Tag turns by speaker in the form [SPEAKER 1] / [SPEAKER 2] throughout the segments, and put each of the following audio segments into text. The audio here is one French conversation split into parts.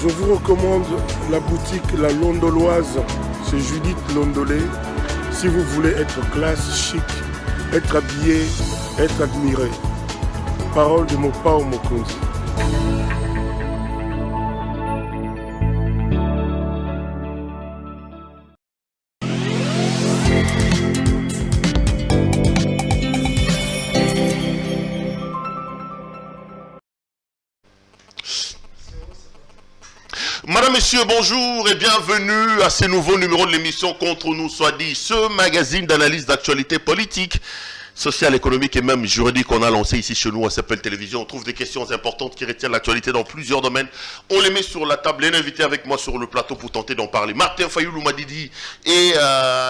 [SPEAKER 1] Je vous recommande la boutique La Londoloise, c'est Judith Londolé. Si vous voulez être classe, chic, être habillé, être admiré. Parole de Mopao Mokonzi.
[SPEAKER 2] Madame, Messieurs, bonjour et bienvenue à ce nouveau numéro de l'émission Contre nous soit dit, ce magazine d'analyse d'actualité politique, sociale, économique et même juridique qu'on a lancé ici chez nous à CPL Télévision. On trouve des questions importantes qui retiennent l'actualité dans plusieurs domaines. On les met sur la table. Les invités avec moi sur le plateau pour tenter d'en parler. Martin Fayoulou Madidi et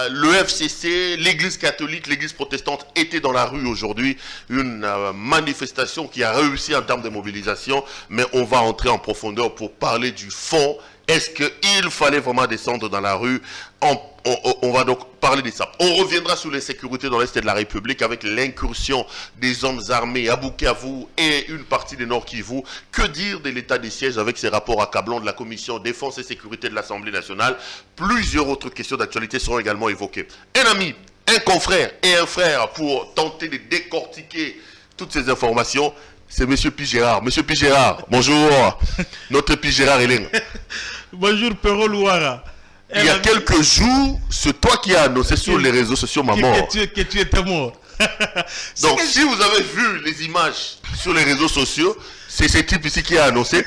[SPEAKER 2] le FCC, l'église catholique, l'église protestante étaient dans la rue aujourd'hui. Une manifestation qui a réussi en termes de mobilisation. Mais on va entrer en profondeur pour parler du fond. Est-ce qu'il fallait vraiment descendre dans la rue? On va donc parler de ça. On reviendra sur l'insécurité dans l'Est de la République avec l'incursion des hommes armés à Bukavu et une partie du Nord Kivu. Que dire de l'état des sièges avec ces rapports accablants de la Commission Défense et Sécurité de l'Assemblée nationale? Plusieurs autres questions d'actualité seront également évoquées. Un ami, un confrère et un frère pour tenter de décortiquer toutes ces informations. C'est M. Pigérard. M. Pigérard, bonjour. Notre Pigérard Hélène.
[SPEAKER 3] Bonjour, Pero Louara.
[SPEAKER 2] Il y a quelques jours, c'est toi qui as annoncé sur les réseaux sociaux ma mort.
[SPEAKER 3] Que tu étais mort.
[SPEAKER 2] Donc, si vous avez vu les images sur les réseaux sociaux, c'est ce type ici qui a annoncé.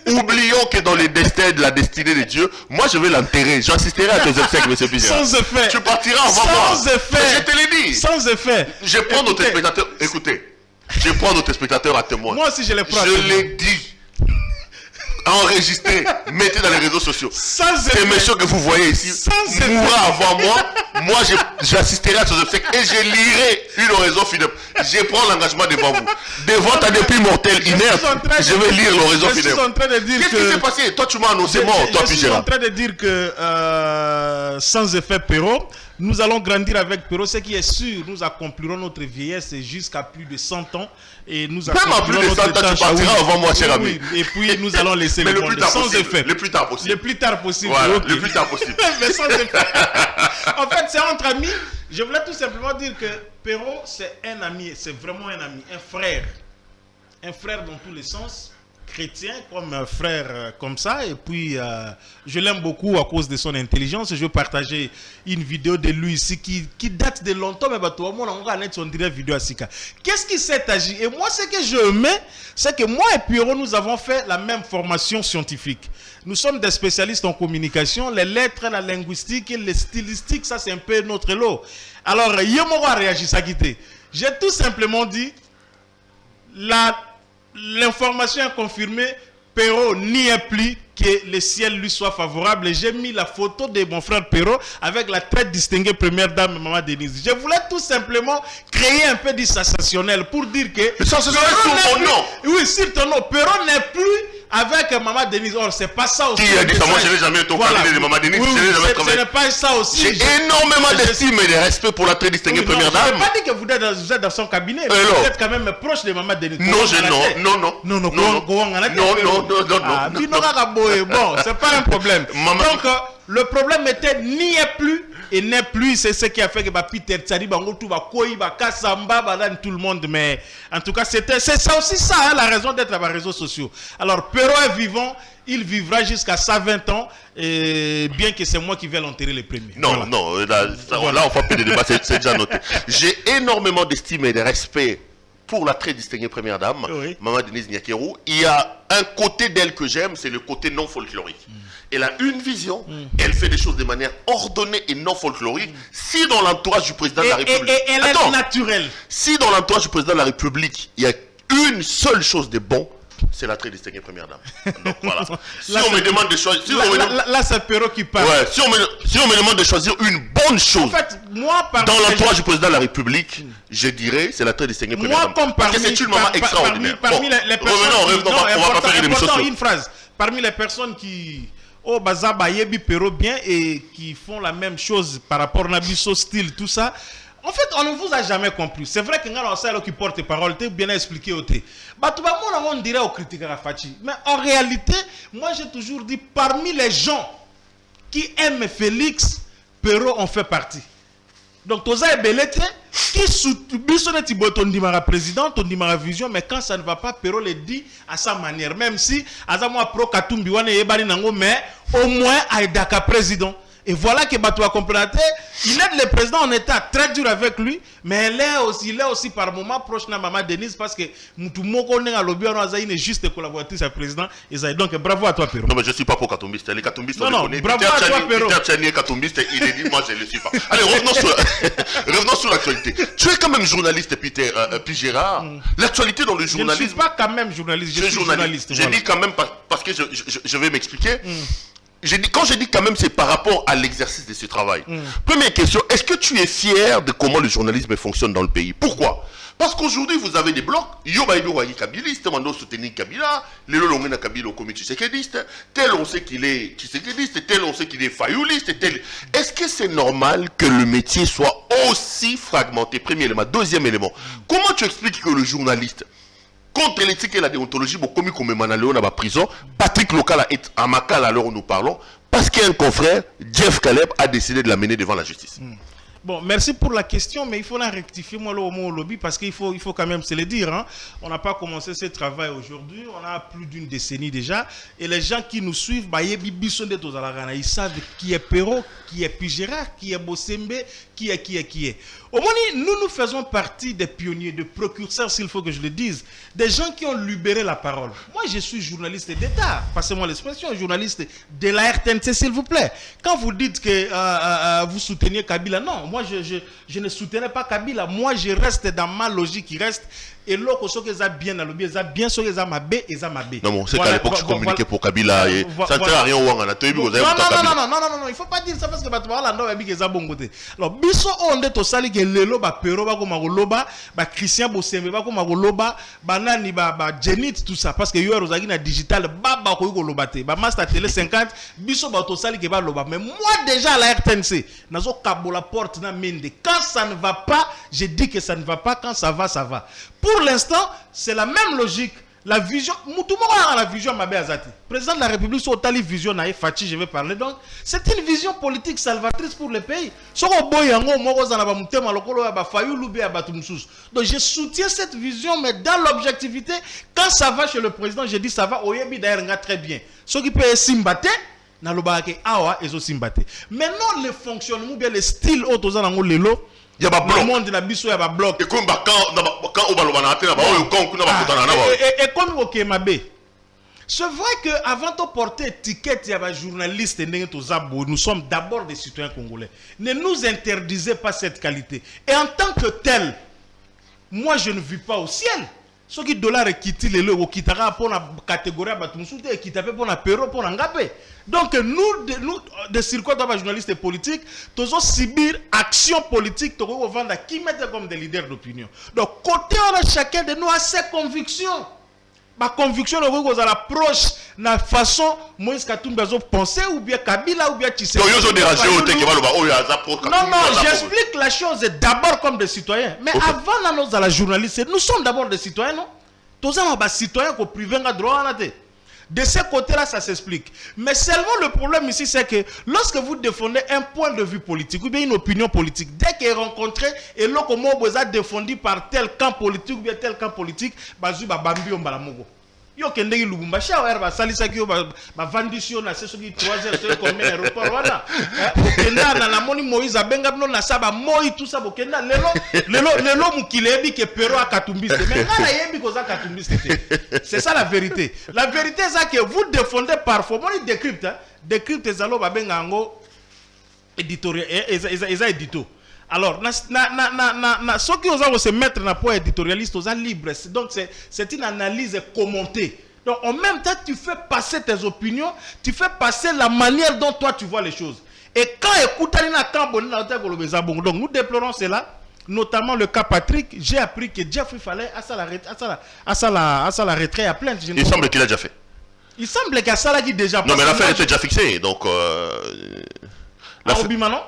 [SPEAKER 2] Oublions que dans les destins de la destinée de Dieu, moi je vais l'enterrer. J'assisterai à tes obsèques, M. Pigérard.
[SPEAKER 3] Sans effet.
[SPEAKER 2] Tu partiras avant moi.
[SPEAKER 3] Sans effet.
[SPEAKER 2] Mais je te l'ai dit.
[SPEAKER 3] Sans effet.
[SPEAKER 2] Je prends nos téléspectateurs. Écoutez. Je prends nos téléspectateurs à témoin.
[SPEAKER 3] Moi aussi je les prends.
[SPEAKER 2] Je l'ai dit. Enregistré, mettez dans les réseaux sociaux. Ces messieurs que vous voyez ici mourra avant moi. Moi, j'assisterai à ces obsèques et je lirai une oraison funèbre. Je prends l'engagement devant vous. Devant ta dépit mortelle inerte, je vais lire l'oraison funèbre. Qu'est-ce qui s'est passé? Toi, tu m'as annoncé mort, toi, Pigérard.
[SPEAKER 3] Je suis en train de dire que sans effet Pero, nous allons grandir avec Pero. Ce qui est sûr, nous accomplirons notre vieillesse jusqu'à plus de 100 ans. Et nous
[SPEAKER 2] même à plus de 100 ans, tu partiras avant moi, cher ami.
[SPEAKER 3] Et puis nous allons laisser le monde sans effet.
[SPEAKER 2] Le plus tard possible.
[SPEAKER 3] Le plus tard possible.
[SPEAKER 2] Voilà, okay. Le plus tard possible.
[SPEAKER 3] Mais sans effet. En fait, c'est entre amis. Je voulais tout simplement dire que Pero, c'est un ami. C'est vraiment un ami, un frère. Un frère dans tous les sens. Chrétien comme un frère comme ça, et puis je l'aime beaucoup à cause de son intelligence. Je vais partager une vidéo de lui ici qui date de longtemps, mais tout le monde a regardé son direct vidéo à Sika. Qu'est-ce qui s'est agi? Et moi, ce que je mets, c'est que moi et Pero, nous avons fait la même formation scientifique. Nous sommes des spécialistes en communication, les lettres, la linguistique et les stylistiques, ça c'est un peu notre lot. Alors, Yemoro a réagi, ça quitté. J'ai tout simplement dit, l'information est confirmée, Pero n'y est plus, que le ciel lui soit favorable. Et j'ai mis la photo de mon frère Pero avec la très distinguée première dame, Maman Denise. Je voulais tout simplement créer un peu du sensationnel pour dire que...
[SPEAKER 2] Mais sensationnel sur mon nom.
[SPEAKER 3] Oui, sur ton nom. Pero n'est plus avec Maman Denise. Or, c'est pas ça aussi.
[SPEAKER 2] Qui a dit ça? Moi, je n'ai jamais été au cabinet de Maman Denise.
[SPEAKER 3] Ce n'est pas ça aussi.
[SPEAKER 2] J'ai énormément d'estime et de respect pour la très distinguée première dame.
[SPEAKER 3] Je n'ai pas dit que vous êtes dans son cabinet. Vous êtes quand même proche de Maman Denise. Bon, c'est pas un problème. Donc, le problème était n'y est plus et n'est plus. C'est ce qui a fait que Peter Tsadi, tout le monde. Mais en tout cas, c'est ça aussi ça, hein, la raison d'être à les réseaux sociaux. Alors, Pero est vivant. Il vivra jusqu'à 120 ans, et bien que c'est moi qui vais l'enterrer le premier.
[SPEAKER 2] Non, voilà. Non, là on va pas de débat, c'est déjà noté. J'ai énormément d'estime et de respect pour la très distinguée première dame, oui. Maman Denise Nyakeru. Il y a un côté d'elle que j'aime, c'est le côté non folklorique. Elle a une vision, elle fait des choses de manière ordonnée et non folklorique. Si dans l'entourage du président de la République...
[SPEAKER 3] Et elle est naturelle.
[SPEAKER 2] Si dans l'entourage du président de la République, il y a une seule chose de bon, c'est la très distinguée première dame. Donc voilà. Si on me demande de choisir...
[SPEAKER 3] Là, c'est Pero qui parle.
[SPEAKER 2] Ouais, si on me demande de choisir une bonne chose en fait,
[SPEAKER 3] moi,
[SPEAKER 2] dans l'entourage du président de la République, je dirais c'est la très distinguée première dame. Parce que c'est une maman extraordinaire.
[SPEAKER 3] Parmi les personnes... On va pas faire une émission. Une phrase. Parmi les personnes qui... Oh, Bazaba, Yebi, Pero bien et qui font la même chose par rapport à Nabiso style, tout ça... En fait, on ne vous a jamais compris. C'est vrai que nous avons celle qui porte parole, tu bien expliqué au thé. On dirait aux critiques à Fachi. Mais en réalité, moi j'ai toujours dit, parmi les gens qui aiment Félix, Perrault en fait partie. Donc, Toza et Belete, qui soutient ton dimara président, ton dimara vision, mais quand ça ne va pas, Perrault le dit à sa manière. Même si, Azamwa Pro Katumbi, mais au moins, Aïdaka président. Et voilà que Batou a complété. Il aide le président en état très dur avec lui, mais il est aussi par moment proche de Maman Denise parce que Moutoumoko n'est à l'objet, il est juste collaboratrice à président. Donc bravo à toi, Perrault.
[SPEAKER 2] Non, mais je ne suis pas pour Katumbiste. Les Katumbistes, on les connaît.
[SPEAKER 3] Bravo à toi, Perrault.
[SPEAKER 2] Peter Tchani est Katumbiste, il est dit, moi je ne le suis pas. Allez, revenons sur l'actualité. Tu es quand même journaliste, Peter Gérard. L'actualité dans le journalisme.
[SPEAKER 3] Je ne suis pas quand même journaliste, je suis journaliste.
[SPEAKER 2] Je dis quand même parce que je vais m'expliquer. Quand je dis quand même, c'est par rapport à l'exercice de ce travail. Première question, est-ce que tu es fier de comment le journalisme fonctionne dans le pays? Pourquoi? Parce qu'aujourd'hui, vous avez des blocs. Yobaïdo Kabiliste, Mando soutenir Kabila, Lelo Longena Kabila au comité séquediste, tel on sait qu'il est séquediste, tel on sait qu'il est fayouliste, tel. Est-ce que c'est normal que le métier soit aussi fragmenté? Premier élément. Deuxième élément, comment tu expliques que le journaliste, contre l'éthique et la déontologie, comme Manaleo dans la prison, Patrick Lokala est à Makala à l'heure où nous parlons, parce qu'un confrère, Jeff Caleb, a décidé de l'amener devant la justice.
[SPEAKER 3] Bon, merci pour la question, mais il faut la rectifier, moi, au mot lobby, parce qu'il faut quand même se le dire. Hein. On n'a pas commencé ce travail aujourd'hui, on a plus d'une décennie déjà, et les gens qui nous suivent, ils savent qui est Perrault, qui est Pigera, qui est Bossembe, qui est. Au moins, nous faisons partie des pionniers, des précurseurs, s'il faut que je le dise, des gens qui ont libéré la parole. Moi, je suis journaliste d'État, passez-moi l'expression, journaliste de la RTNC, s'il vous plaît. Quand vous dites que vous souteniez Kabila, non, moi, je ne soutenais pas Kabila. Moi, je reste dans ma logique qui reste. Et l'autre, ce qu'ils ont bien dans le bien, ils ont bien ce qu'ils ont ma B et ils ont ma B.
[SPEAKER 2] Non, bon, c'est qu'à l'époque, je communiquais pour Kabila. Et ça ne sert à rien au Wangana.
[SPEAKER 3] Non, il ne faut pas dire ça parce que tu vas là, ils ont bon côté. Alors, biso on est au sali que Lelo, Perrault, Magoloba, Christian Bossembe, Magoloba, Banani, Genit, tout ça. Parce que Yoa Rosagui na digital, Baba Kolobate, Master Télé 50, biso au sali que Loba. Mais moi, déjà à la RTNC, nazo kabola porte na mende. Quand ça ne va pas, je dis que ça ne va pas. Quand ça va, ça va. Pour l'instant, c'est la même logique. La vision, la vision Mabé Azati. Président de la République, sur Tali vision naïe Fachi, je vais parler. Donc, c'est une vision politique salvatrice pour le pays. Donc, je soutiens cette vision, mais dans l'objectivité, quand ça va chez le président, je dis ça va, Oyebi d'ailleurs très bien. Ce qui peut simbater, maintenant, le fonctionnement, bien le style, lelo.
[SPEAKER 2] Il y a
[SPEAKER 3] le monde de la biso, il y a bloc.
[SPEAKER 2] Et comme quand on va
[SPEAKER 3] et comme au Kemabe, c'est vrai qu'avant de porter étiquette, il y avait journaliste et nous sommes d'abord des citoyens congolais. Ne nous interdisez pas cette qualité. Et en tant que tel, moi je ne vis pas au ciel. Ce qui dollar est quitté le au kitara pour la catégorie à Batumsoute et qui tape pour la Perrault pour l'Angapé. Donc nous de circuits de journalistes et politiques, tous subir action politique, tous vendre qui mettent comme des leaders d'opinion. Donc côté on a chacun de nous a ses convictions. Ma conviction est que à l'approche la façon Moïse Katumbi a pensé ou bien Kabila ou bien Tshisekedi. Non, j'explique la chose d'abord comme des citoyens. Mais avant l'annonce à la journaliste, nous sommes d'abord des citoyens, non? Tous les citoyens qui privé un droit à la tête. De ce côté-là, ça s'explique. Mais seulement le problème ici, c'est que lorsque vous défendez un point de vue politique ou bien une opinion politique, dès qu'il est rencontré et là, comment vous êtes défendu par tel camp politique ou bien tel camp politique, bazu ba bambi on balamogo. Yo kende ki Lubumbashi awer ba salisa ki yo ba vendition na c'est ce qui 3h c'est comme aéroport wana. Bokenda na la moni Moïse abenga bino na saba moi tout ça bokenda lelo mukilebi ke Perrault a Katumbiste. Mais na yebi ko za Katumbiste. C'est ça la vérité. La vérité c'est que vous défendez parfois moi il décrypte zalo ba benga ngo éditorial et édito. Alors, ceux qui osent se mettre dans le point éditorialiste, ils sont libres. Donc, c'est une analyse commentée. Donc, en même temps, tu fais passer tes opinions, tu fais passer la manière dont toi tu vois les choses. Et quand écoute, donc nous déplorons cela, notamment le cas Patrick. J'ai appris que Jeffrey fallait à sa retraite à plainte.
[SPEAKER 2] Il semble qu'il a déjà fait.
[SPEAKER 3] Il semble qu'il y a ça là qui déjà.
[SPEAKER 2] Non, mais l'affaire était déjà fixée. Donc,
[SPEAKER 3] Obima, non?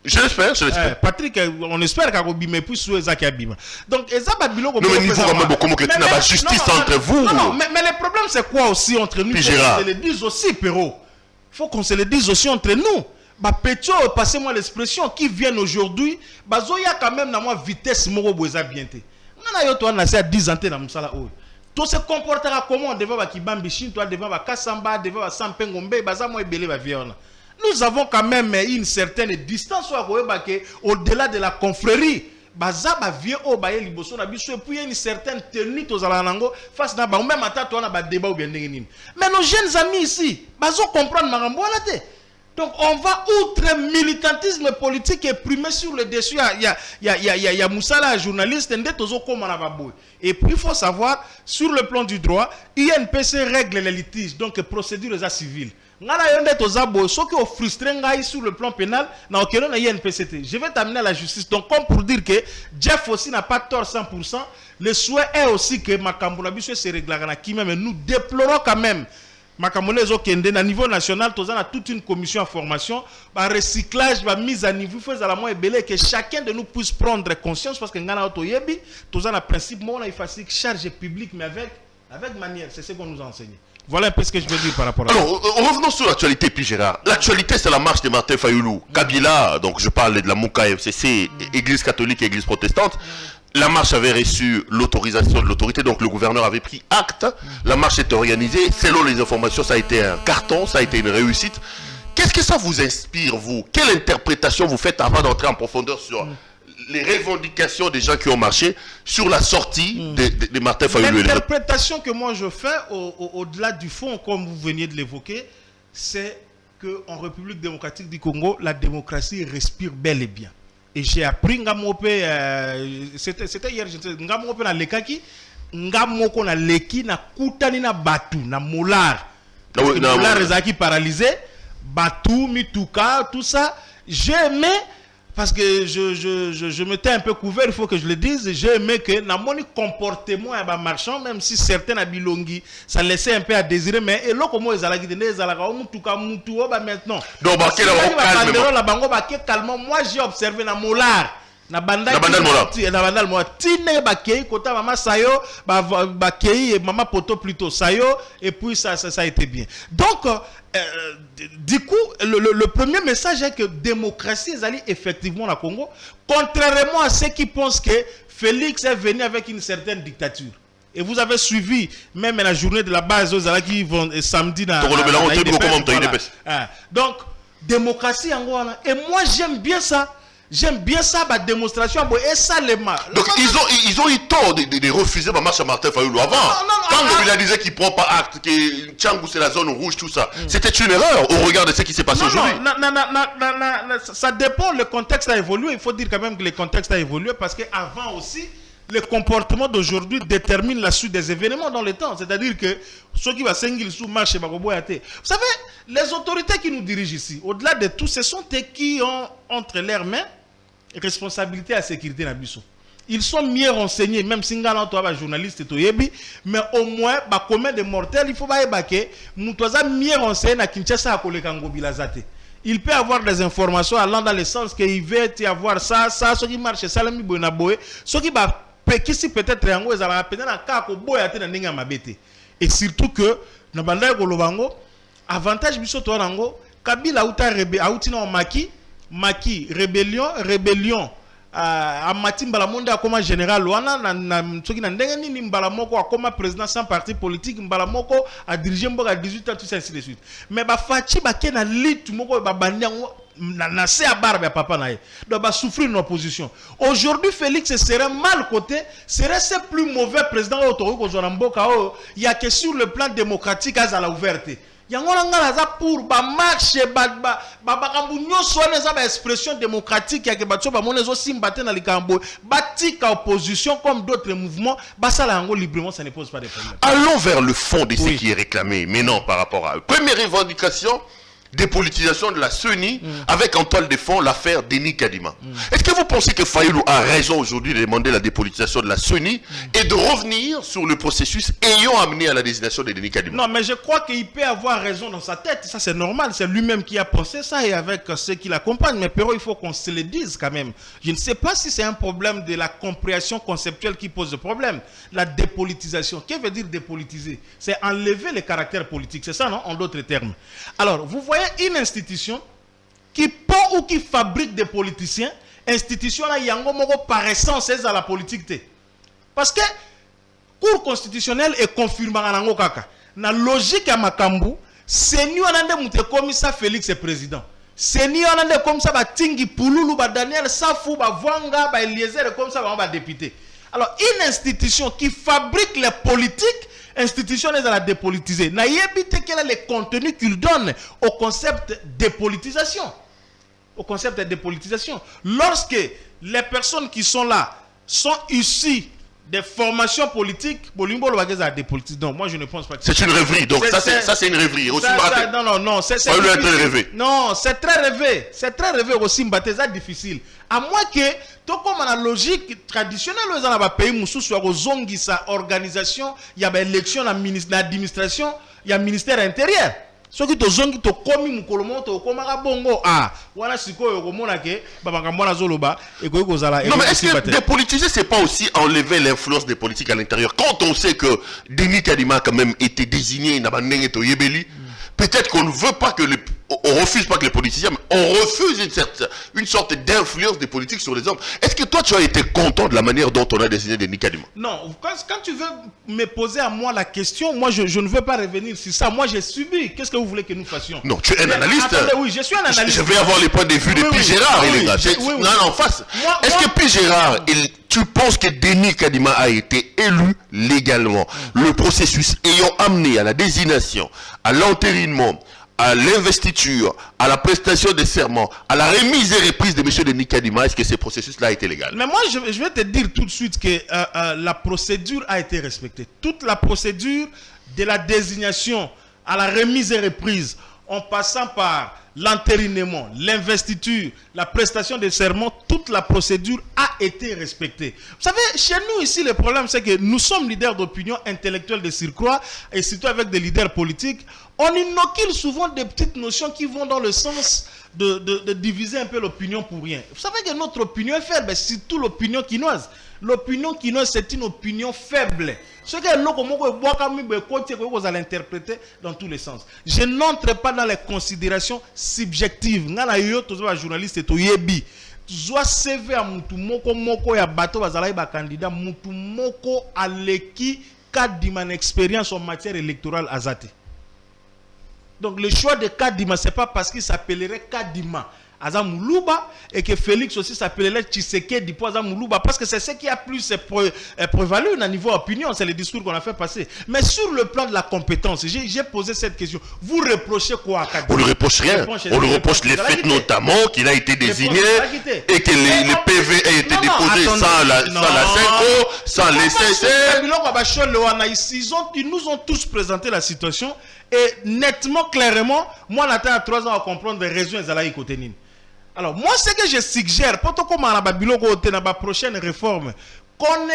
[SPEAKER 2] Je l'espère, je l'espère.
[SPEAKER 3] Patrick, on espère qu'Akobime puisse jouer Zaki Abima. Donc,
[SPEAKER 2] non, mais niveau vraiment beaucoup que tu n'as pas justice entre vous.
[SPEAKER 3] Non, mais le problème, c'est quoi aussi entre nous? Il faut qu'on se le dise aussi, Perrault. Il faut qu'on se le dise aussi entre nous. Bah, Pétio, passez-moi l'expression, qui viennent aujourd'hui, bah, Zoya quand même, dans moi, vitesse, moro, boza, bienté. On a eu, toi, on a 10 ans, dans Moussala, tout se comportera comment devant Kibambi Chine, toi, devant Kassamba, devant Sampengombe, baza, moi, belé, va violent. Nous avons quand même une certaine distance au-delà de la confrérie. Baza ba vie au baye liboso na biso et puis une certaine tenue aux alanango face na ba même ata to na ba débat ou bien nini. Mais nos jeunes amis ici, bazo comprendre marambo la té. Donc on va outre militantisme politique et primer sur le dessus il y a Moussala journaliste ndé tozo koma na baboy. Et puis il faut savoir sur le plan du droit, INPC règle les litiges donc procédure civile. Ceux qui ont frustré sur le plan pénal, je vais t'amener à la justice. Donc, comme pour dire que Jeff aussi n'a pas tort 100%, le souhait est aussi que Makamboulabi se règle. Mais nous déplorons quand même. Makamboulabi au niveau national, nous avons toute une commission en formation, recyclage, mise à niveau, que chacun de nous puisse prendre conscience parce que nous avons un principe, il faut charge publique, mais avec manière. C'est ce qu'on nous a enseigné. Voilà un peu ce que je veux dire par rapport à ça.
[SPEAKER 2] Alors, revenons sur l'actualité, puis Gérard. L'actualité, c'est la marche de Martin Fayoulou. Kabila, donc je parle de la Mouka FCC, Église catholique et Église protestante. La marche avait reçu l'autorisation de l'autorité, donc le gouverneur avait pris acte. La marche était organisée. Selon les informations, ça a été un carton, ça a été une réussite. Qu'est-ce que ça vous inspire, vous? Quelle interprétation vous faites avant d'entrer en profondeur sur les revendications des gens qui ont marché sur la sortie de Martin Fayoulou?
[SPEAKER 3] L'interprétation que moi je fais, au-delà du fond, comme vous veniez de l'évoquer, c'est qu'en République démocratique du Congo, la démocratie respire bel et bien. Et j'ai appris, c'était hier, Ngamope na lekaki, Ngamoko na leki, na kutani na batu, na molar. Molar ezaki paralysé, batu, mituka, tout ça. J'ai aimé. Parce que je m'étais un peu couvert, il faut que je le dise. J'ai aimé que dans mon comportement à marchand, même si certains habilongi, ça laissait un peu à désirer, mais et là comment ils allaient maintenant.
[SPEAKER 2] Donc
[SPEAKER 3] moi j'ai observé dans Molar. Na bandal mola tine bakei kota mama sayo bakei et mama poto plutôt sayo et puis ça a été bien. Donc du coup le premier message est que démocratie est allée effectivement au Congo, contrairement à ceux qui pensent que Félix est venu avec une certaine dictature. Et vous avez suivi même la journée de la base aux Alaki qui vont samedi dans donc démocratie en Rwanda. Et moi j'aime bien ça. J'aime bien ça, ma démonstration. Et ça, les mains.
[SPEAKER 2] Donc, ils ont eu tort de refuser ma marche à Martin Fayoulou avant. Quand le bilan disait qu'il ne prend pas acte, que Tchangou c'est la zone rouge, tout ça. C'était une erreur au regard de ce qui s'est passé aujourd'hui.
[SPEAKER 3] Ça dépend, le contexte a évolué. Il faut dire quand même que le contexte a évolué parce qu'avant aussi, le comportement d'aujourd'hui détermine la suite des événements dans le temps. C'est-à-dire que ceux qui vont s'engueuler sous marche, vous savez, les autorités qui nous dirigent ici, au-delà de tout, ce sont eux qui ont entre leurs mains responsabilité à la sécurité na biso. Ils sont mieux renseignés, même si ngala to ba journaliste to yebi, mais au moins ba commun de mortels, il faut ba ebake mutoza mieux renseigné na Kinshasa koleka ngobila zate. Il peut avoir des informations allant dans le sens qu'il va y avoir ça ce qui marche ça lami boy na boy, ce qui va pekisi peut-être yango ezala peut-être na ka ko boy ate na ninga mabete. Et surtout que na banda ko lobango avantage biso to nango Kabila auti na Maki, rébellion, à Matim Balamonde comme général, Wana, comme président sans parti politique, Mbalamoko a dirigé à 18 ans, tout ça, ainsi de suite. Mais Fachi, Bakena, lit, Moko, Babandian, Nassé à barbe, papa naï. Donc, va souffrir une opposition. Aujourd'hui, Félix serait mal coté, serait ce plus mauvais président au Zonamboka. Il y a que sur le plan démocratique, à la ouverture. Pour marche expression démocratique opposition comme d'autres mouvements librement, ça ne pose pas de problème.
[SPEAKER 2] Allons vers le fond de ce qui est réclamé. Mais non, par rapport à première revendication, dépolitisation de la CENI avec en toile de fond l'affaire Denis Kadima. Est-ce que vous pensez que Fayulu a raison aujourd'hui de demander la dépolitisation de la CENI et de revenir sur le processus ayant amené à la désignation de Denis Kadima?
[SPEAKER 3] Non, mais je crois qu'il peut avoir raison dans sa tête. Ça, c'est normal. C'est lui-même qui a pensé ça et avec ceux qui l'accompagnent. Mais Perrault, il faut qu'on se le dise quand même. Je ne sais pas si c'est un problème de la compréhension conceptuelle qui pose le problème. La dépolitisation. Qu'est-ce que veut dire dépolitiser? C'est enlever le caractère politique. C'est ça, non? En d'autres termes. Alors, vous voyez une institution qui pond ou qui fabrique des politiciens, institution là, yango moko par essence, c'est à la politique. Parce que Cour constitutionnelle est confirmée à nango kaka. Na logique à Makambu, c'est nous on a comme ça Félix est président. C'est nous on a comme ça ba Tingi Pouloulou, ba Daniel Safou, ba Vanga, ba Eliezer comme ça ba député. Alors une institution qui fabrique les politiques, institution est à la dépolitiser. Na yebite quel est le contenu qu'il donne au concept dépolitisation. Au concept de dépolitisation. Lorsque les personnes qui sont là sont issues des formations politiques, donc moi je ne pense pas que
[SPEAKER 2] c'est une rêverie. Donc ça c'est une rêverie.
[SPEAKER 3] Non, c'est difficile. Non, c'est très rêvé. C'est très rêvé aussi, c'est difficile. À moins que, tout comme la logique traditionnelle, dans les pays, il y a organisation, il y a élection, l'administration, il y a ministère intérieur. Ce qui est to komi mukolomo to komaka bongo wana sikoyo komona ke babanga mwana zoloba et ko kozala.
[SPEAKER 2] Non mais est-ce que dépolitiser c'est pas aussi enlever l'influence des politiques à l'intérieur quand on sait que Denis Kadima a quand même été désigné na bandenge to yebeli? Peut-être qu'on ne veut pas que on refuse pas que les politiciens, mais on refuse une sorte d'influence des politiques sur les hommes. Est-ce que toi tu as été content de la manière dont on a désigné Denis Kadima?
[SPEAKER 3] Non, quand tu veux me poser à moi la question, moi je ne veux pas revenir sur ça. Moi j'ai subi. Qu'est-ce que vous voulez que nous fassions?
[SPEAKER 2] Non, tu es un analyste.
[SPEAKER 3] Attendez, oui, je suis un analyste.
[SPEAKER 2] Je vais avoir les points de vue de P. Gérard et les gars. Non, en face. Est-ce que P. Gérard, tu penses que Denis Kadima a été élu légalement? Le processus ayant amené à la désignation, à l'entérinement, à l'investiture, à la prestation des serments, à la remise et reprise de M. Denis Kadima, est-ce que ce processus-là a été légal?
[SPEAKER 3] Mais moi, je vais te dire tout de suite que la procédure a été respectée. Toute la procédure de la désignation à la remise et reprise, en passant par l'entérinement, l'investiture, la prestation des serments, toute la procédure a été respectée. Vous savez, chez nous ici, le problème, c'est que nous sommes leaders d'opinion intellectuelle de surcroît, et surtout avec des leaders politiques. On inocule souvent des petites notions qui vont dans le sens de diviser un peu l'opinion pour rien. Vous savez que notre opinion est faible, c'est surtout l'opinion quinoise. L'opinion quinoise, c'est une opinion faible. Ce que vous allez interpréter dans tous les sens. Je n'entre pas dans les considérations subjectives. Les journalistes Zwa CV à mutu moko ya bato bazalai ba candidat mutu moko aleki Kadima expérience en matière électorale azate. Donc le choix de Kadima, c'est pas parce qu'il s'appellerait Kadima Azamoulouba et que Félix aussi s'appellerait Tshisekedi pour Azamoulouba, parce que c'est ce qui a plus prévalu au niveau opinion, c'est le discours qu'on a fait passer. Mais sur le plan de la compétence, j'ai posé cette question. Vous reprochez quoi à Kadima?
[SPEAKER 2] On ne lui reproche rien. On lui reproche les faits notamment qu'il a été désigné et que les PV aient été déposés sans la CENCO, sans les CC.
[SPEAKER 3] Ils nous ont tous présenté la situation. Et nettement, clairement, moi, on attend à 3 ans à comprendre les raisons de la côté. Alors, moi, ce que je suggère, pour comme à la prochaine réforme, qu'on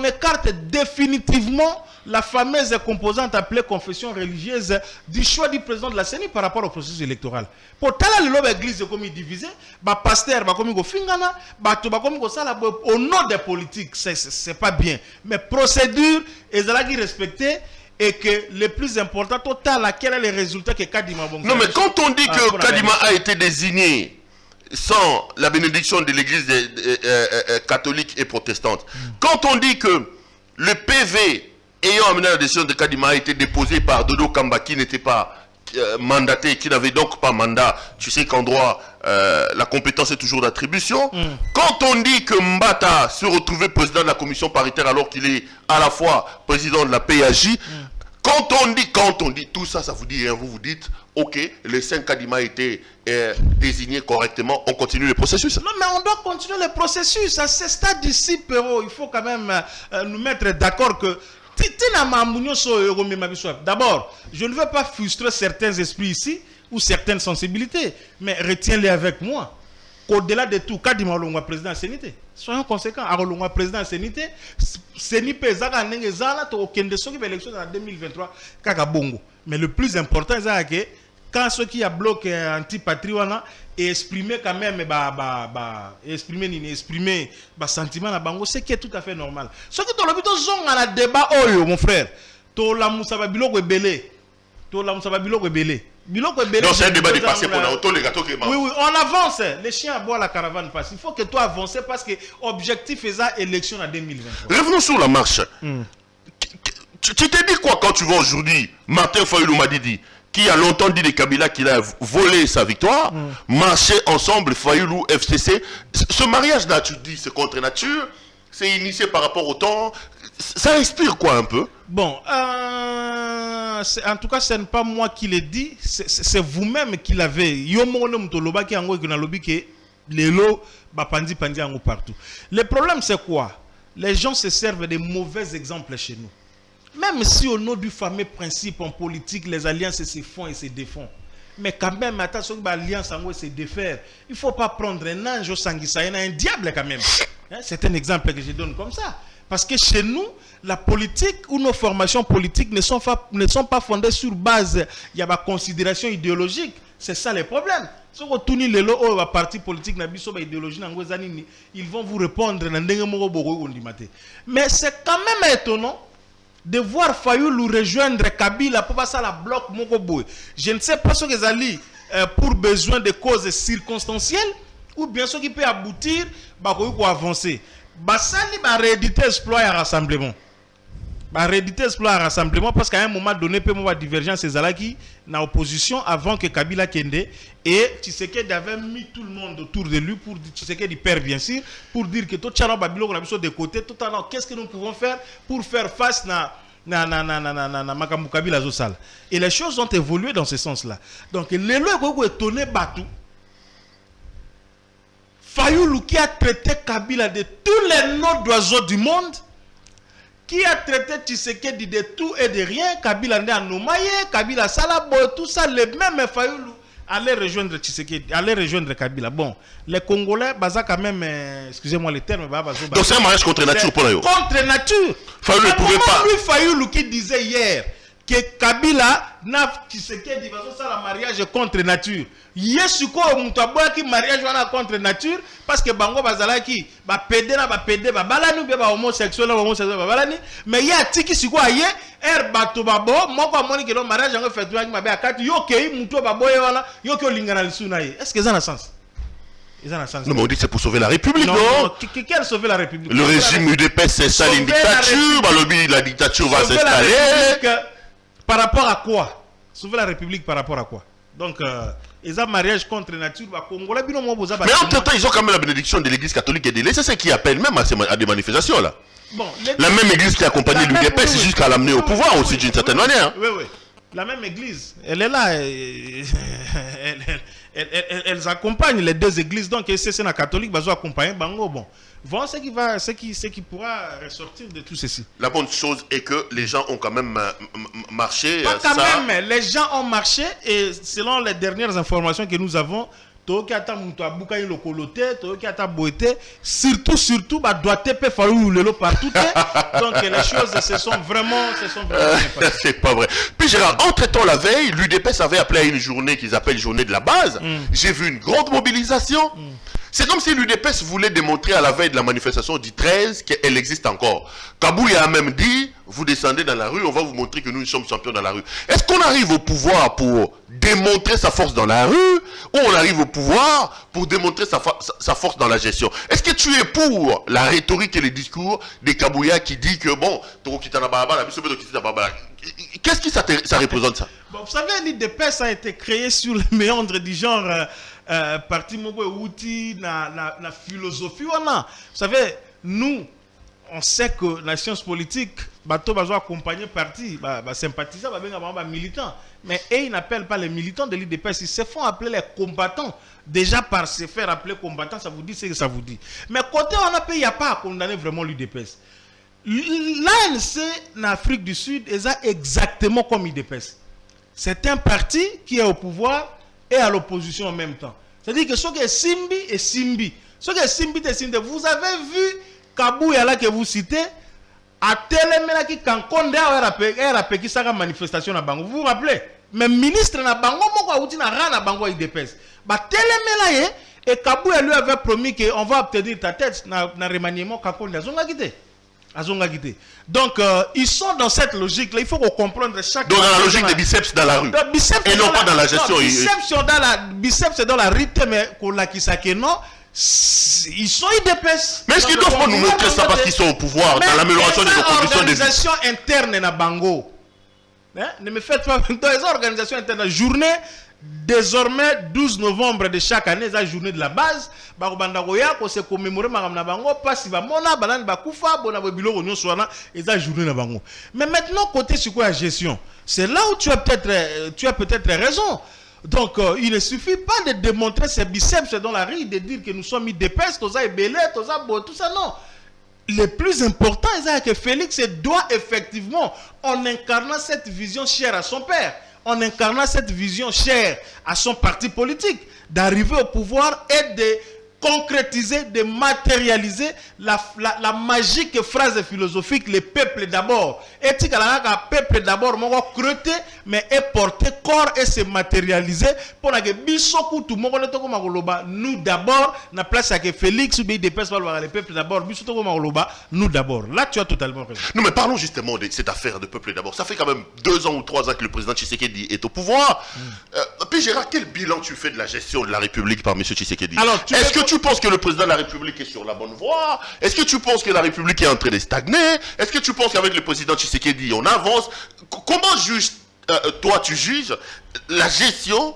[SPEAKER 3] écarte définitivement la fameuse composante appelée confession religieuse du choix du président de la CENI par rapport au processus électoral. Pour telle l'église comme il divisé, pasteur comme il fingana, au nom des politiques, c'est pas bien. Mais procédure, ils ont respecté. Et que le plus important, total, quel est le résultat que Kadima a?
[SPEAKER 2] Non, mais quand on dit que Kadima a été désigné sans la bénédiction de l'église catholique et protestante, quand on dit que le PV ayant amené la décision de Kadima a été déposé par Dodo Kamba qui n'était pas mandaté, qui n'avait donc pas mandat, tu sais qu'en droit, la compétence est toujours d'attribution. Quand on dit que Mbata se retrouvait président de la commission paritaire alors qu'il est à la fois président de la PAJ, quand on dit tout ça, ça vous dit rien, vous vous dites, ok, les 5 Kadima a été désignés correctement, on continue le processus.
[SPEAKER 3] Non, mais on doit continuer le processus. À ce stade ici, Perrault, il faut quand même nous mettre d'accord que D'abord, je ne veux pas frustrer certains esprits ici ou certaines sensibilités, mais retiens-les avec moi. Au-delà de tout, quand il président de la CNT, soyons conséquents. Le président de la CNT, c'est Pezaka Nengezala, tu as élection en 2023, Kakabongo. Mais le plus important, c'est que quand ceux qui a bloqué anti-patriote et exprimer quand même exprimer sentiment na bango, c'est qui est tout à fait normal. Ce qui est le un débat mon frère. To la Moussa Biloko belé. To la Moussa Biloko belé.
[SPEAKER 2] Non, c'est un débat dépassé pour l'auto, les gâteaux qui
[SPEAKER 3] oui, on avance. Les chiens à boire, la caravane passe. Il faut que toi avances parce que l'objectif est ça, élection en 2023.
[SPEAKER 2] Revenons sur la marche. Tu t'es dit quoi quand tu vois aujourd'hui Martin Fayoulou Madidi, qui a longtemps dit de Kabila qu'il a volé sa victoire, marcher ensemble, Fayoulou, FCC. Ce mariage-là, tu dis, c'est contre nature, c'est initié par rapport au temps. Ça inspire quoi un peu?
[SPEAKER 3] Bon, en tout cas, ce n'est pas moi qui l'ai dit, c'est vous-même qui l'avez. Partout. Le problème, c'est quoi? Les gens se servent de mauvais exemples chez nous. Même si au nom du fameux principe en politique, les alliances se font et se défont. Mais quand même, attention que l'alliance en se défaire, il ne faut pas prendre un ange au sanguissa, un diable quand même. C'est un exemple que je donne comme ça. Parce que chez nous, la politique ou nos formations politiques ne sont pas fondées sur base, il y a des considérations idéologiques. C'est ça le problème. Si vous tournez les partis politiques, ils vont vous répondre. Mais c'est quand même étonnant de voir Fayoulou rejoindre Kabila pour passer à la bloc Mokoboy. Je ne sais pas ce qu'ils allaient pour besoin de causes circonstancielles ou bien ce qui peut aboutir pour avancer. Basali va rééditer exploit et rassemblement. Rééditer exploit et rassemblement parce qu'à un moment donné, peut y avoir divergence et Zalaki dans l'opposition avant que Kabila kende et Tshisekedi avait mis tout le monde autour de lui pour Tshisekedi père bien sûr pour dire que tout Tchano Babilo on a mis de côté tout alors qu'est-ce que nous pouvons faire pour faire face na Makambu Kabila Zosal. Et les choses ont évolué dans ce sens-là. Donc les lois qui ont étonné Batou Fayoulou qui a traité Kabila de tous les noms d'oiseaux du monde, qui a traité Tshisekedi de tout et de rien, Kabila n'est Anomaye, Kabila Salabo, tout ça, les mêmes Fayoulou allaient rejoindre Tshisekedi, allaient rejoindre Kabila. Bon, les Congolais, baza quand même, excusez-moi les termes,
[SPEAKER 2] donc c'est un mariage contre nature pour eux.
[SPEAKER 3] Contre nature.
[SPEAKER 2] Fayoulou ne pouvait pas.
[SPEAKER 3] Lui, Fayoulou qui disait hier que Kabila n'a Tshisekedi va faire un mariage contre nature. Yesuko mutaboya qui mariage wana contre nature parce que bango bazala ki ba pédé ba balani ba homosexuel ba balani mais ya tiki siko aye bato babo moko amoni que le mariage ngo fait toi mabe akati yo kei muto baboye wana yo ke lingana lisuna ye. Est-ce que ça a sens?
[SPEAKER 2] Non, mais on dit que c'est pour sauver la République, non?
[SPEAKER 3] Quelle sauver la République?
[SPEAKER 2] Le régime UDPS s'installe une dictature, la dictature va s'installer.
[SPEAKER 3] Par rapport à quoi? Sauver la République par rapport à quoi? Donc, ils ont mariage contre nature. Mais
[SPEAKER 2] entre-temps, ils ont quand même la bénédiction de l'église catholique et de l'Église. C'est ce qui appelle même à des manifestations là.
[SPEAKER 3] Bon,
[SPEAKER 2] la même église qui accompagnait l'UDPS jusqu'à l'amener au pouvoir aussi d'une certaine manière.
[SPEAKER 3] Oui, oui. La même église, elle est là. Elles accompagnent les deux églises. Donc, c'est la catholique, ils accompagner Bango. Bon. Voilà ce qui pourra ressortir de tout ceci.
[SPEAKER 2] La bonne chose est que les gens ont quand même marché.
[SPEAKER 3] Pas quand même, les gens ont marché et selon les dernières informations que nous avons, surtout, doit te faire le partout. Donc les choses se sont vraiment
[SPEAKER 2] c'est pas vrai. Puis Gérard, entre-temps la veille, l'UDPS avait appelé à une journée qu'ils appellent journée de la base. J'ai vu une grande mobilisation. C'est comme si l'UDPS voulait démontrer à la veille de la manifestation du 13 qu'elle existe encore. Kabouya a même dit, vous descendez dans la rue, on va vous montrer que nous sommes champions dans la rue. Est-ce qu'on arrive au pouvoir pour démontrer sa force dans la rue ou on arrive au pouvoir pour démontrer sa force dans la gestion? Est-ce que tu es pour la rhétorique et les discours des Kabouya qui dit que bon, qu'est-ce que ça représente ça?
[SPEAKER 3] Bon, vous savez, l'UDPS a été créé sur le méandre du genre parti moko outil na philosophie wana. Vous savez, nous on sait que la science politique bato bazo accompagner parti sympathisants militants, mais ils n'appellent pas les militants de l'UDPS, ils se font appeler les combattants. Déjà par se faire appeler combattants, ça vous dit ce que ça vous dit. Mais côté on a pas à condamner vraiment l'UDPS. L'ANC en Afrique du Sud est exactement comme IDPS. C'est un parti qui est au pouvoir et à l'opposition en même temps. C'est-à-dire que ce qui est Simbi et Simbi. Ce qui est Simbi et Simbi. Vous avez vu Kabouya là que vous citez, à Télémela qui Kankonde a qui sera manifestation à Bango. Vous vous rappelez? Mais ministre na Bango, moi outi na ran na Bango IDPS. Bah Télémela et Kabouya lui avait promis qu'on va obtenir ta tête na remaniement Kankonde azonga quitté. Donc, ils sont dans cette logique-là. Il faut qu'on comprenne chaque...
[SPEAKER 2] Donc, dans la logique des biceps dans la rue. Et non pas dans la gestion.
[SPEAKER 3] Non, biceps, c'est dans la rythme, mais qu'on l'a qui s'acquiert, non. Ils sont IDPS.
[SPEAKER 2] Mais est-ce qu'ils doivent pas nous montrer ça parce qu'ils sont au pouvoir, dans l'amélioration des conditions de vie?
[SPEAKER 3] Organisation interne na Bango. Ne me faites pas... Dans les organisations internes, la journée... Désormais, 12 novembre de chaque année, c'est la journée de la base. On se commémorer la journée de Bango. Mais maintenant, côté sur quoi la gestion, c'est là où tu as peut-être raison. Donc, il ne suffit pas de démontrer ses biceps dans la rue, de dire que nous sommes mis d'épaisse, tout ça est belé, tout ça, non. Le plus important, c'est que Félix doit effectivement, en incarnant cette vision chère à son père, en incarnant cette vision chère à son parti politique, d'arriver au pouvoir et de concrétiser, de matérialiser la magique phrase philosophique, le peuple d'abord. Et si le peuple d'abord, mais est porté corps et se matérialiser pour que nous d'abord, na place à que Félix ou bien des personnes le peuple d'abord, nous d'abord. Là, tu as totalement raison.
[SPEAKER 2] Non, mais parlons justement de cette affaire de peuple d'abord. Ça fait quand même 2 ans ou 3 ans que le président Tshisekedi est au pouvoir. Puis Gérard, quel bilan tu fais de la gestion de la République par M. Tshisekedi? Est-ce que tu penses que le président de la République est sur la bonne voie? Est-ce que tu penses que la République est en train de stagner? Est-ce que tu penses qu'avec le président Tshisekedi, on avance? Comment toi tu juges la gestion,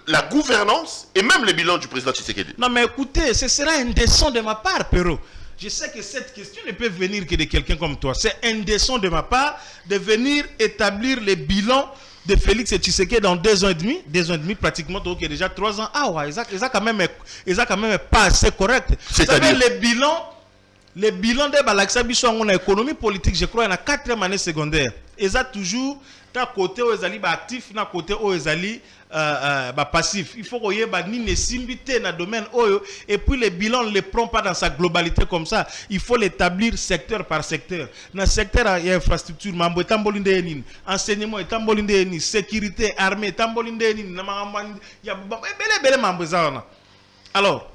[SPEAKER 2] la gouvernance et même le bilan du président Tshisekedi?
[SPEAKER 3] Non mais écoutez, ce sera indécent de ma part, Perrault. Je sais que cette question ne peut venir que de quelqu'un comme toi. C'est indécent de ma part de venir établir le bilan de Félix Tshisekedi dans 2 ans et demi pratiquement, donc déjà 3 ans. Ah ouais, ils ont quand même pas assez correct. C'est-à-dire les bilans de Balaksabiso en économie politique, je crois, en 4e année secondaire. Ils ont toujours d'un côté où ils allaient actifs, d'un côté où ils allaient passifs. Il faut qu'il y ait une simbité dans le domaine et puis les bilans ne les prend pas dans sa globalité comme ça. Il faut l'établir secteur par secteur. Dans le secteur, il y a infrastructure, enseignement, sécurité, armée, il y a alors,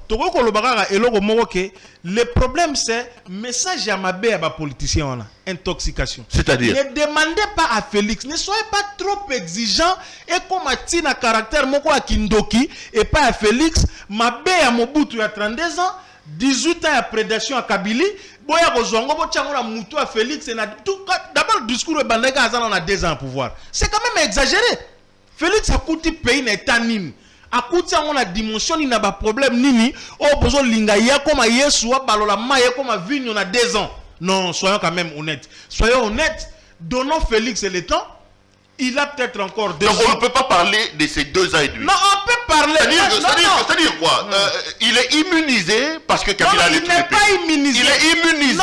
[SPEAKER 3] le problème c'est message à ma bé à ma politicien, intoxication.
[SPEAKER 2] C'est-à-dire,
[SPEAKER 3] ne demandez pas à Félix, ne soyez pas trop exigeant et comme à Tina caractère moko à Kindoki et pas à Félix, ma bé à Mobutu à 32 ans, 18 ans à prédation à Kabili, boya kozongo bo tchango la mutu à Félix et d'abord le discours de Bandega Azan on a 2 ans au pouvoir. C'est quand même exagéré. Félix a coûté pays n'état nini. A côté on a dimension il n'a pas problème nini au besoin linga ya comme Yeshua balola maye comme vigne on a 2 ans. Non, soyons quand même honnêtes. Soyons honnêtes, donnons Félix le temps. Il a peut-être encore 2 ans.
[SPEAKER 2] Donc on ne peut pas parler de ces 2 ans et demi.
[SPEAKER 3] Non, on peut parler.
[SPEAKER 2] C'est-à-dire quoi? Il est immunisé parce que Kabila est tous les pays.
[SPEAKER 3] Immunisé.
[SPEAKER 2] Il est immunisé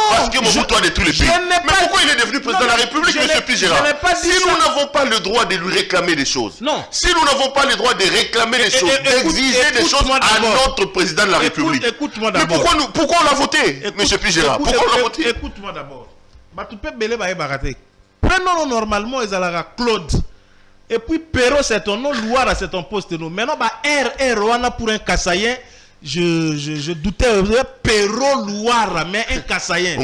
[SPEAKER 2] parce que Mobutu est tous les pays. Mais pourquoi il est devenu président de la République, M. Pigera? Si nous n'avons pas le droit de lui réclamer des choses, si nous n'avons pas le droit de réclamer des choses, d'exiger des choses à notre président de la République,
[SPEAKER 3] écoute-moi d'abord.
[SPEAKER 2] Mais pourquoi on l'a voté, M. Pigera? Pourquoi on l'a voté?
[SPEAKER 3] Écoute-moi d'abord. Tu peux belé baraté. Prenons normalement Ezalaga Claude. Et puis Perrault c'est ton nom, Louara c'est ton poste. Maintenant, R pour un Kassayen, je doutais. Perrault Louara, mais un Kassayen.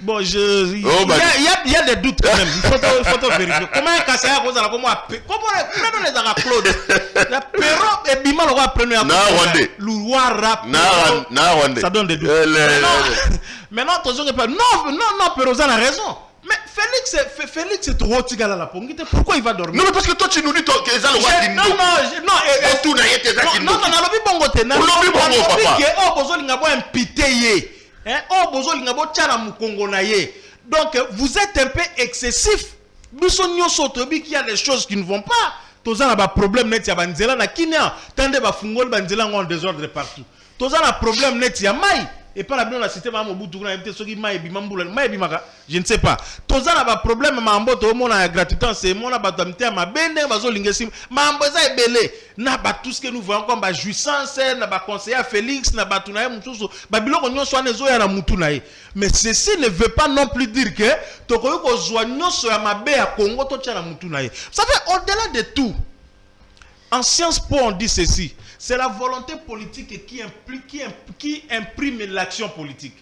[SPEAKER 3] Bon, il y a des doutes quand même. Il faut vérifier. Comment un Kassayen cause la comment prenons les Ezalaga Claude. Perrault et Bima le roi prenez Louara. Ça donne des doutes. Maintenant, attention pas. Non, Perrault a raison. Mais Félix est trop tigala la pongite. Pourquoi il va dormir?
[SPEAKER 2] Non, mais parce que toi tu nous dis que les allois
[SPEAKER 3] non, donc vous êtes un peu excessif. Il y a des choses qui ne vont pas. Tous on a problème net ya banzela na Kenya. Tande ba fungol banzela en désordre partout. Tous on a problème net ya mai. et pas la bien la cité maman Mobutu na été soki maïbi mambula maïbi maka je ne sais pas toza na ba problème mambo to mona gratuité c'est mona ba tamté ma bende bazo lingesi mambo za ebele na ba tout ce que nous voyons comme ba jouissance na ba conseiller Félix na ba tunaye mususu ba biloko nyonso na zo ya na mutu na ye mais ceci ne veut pas non plus dire que to ko ko zwa nyonso ya mabe ya Congo to tia na mutu na ye ça fait au-delà de tout en Sciences Po on dit ceci. C'est la volonté politique qui imprime l'action politique.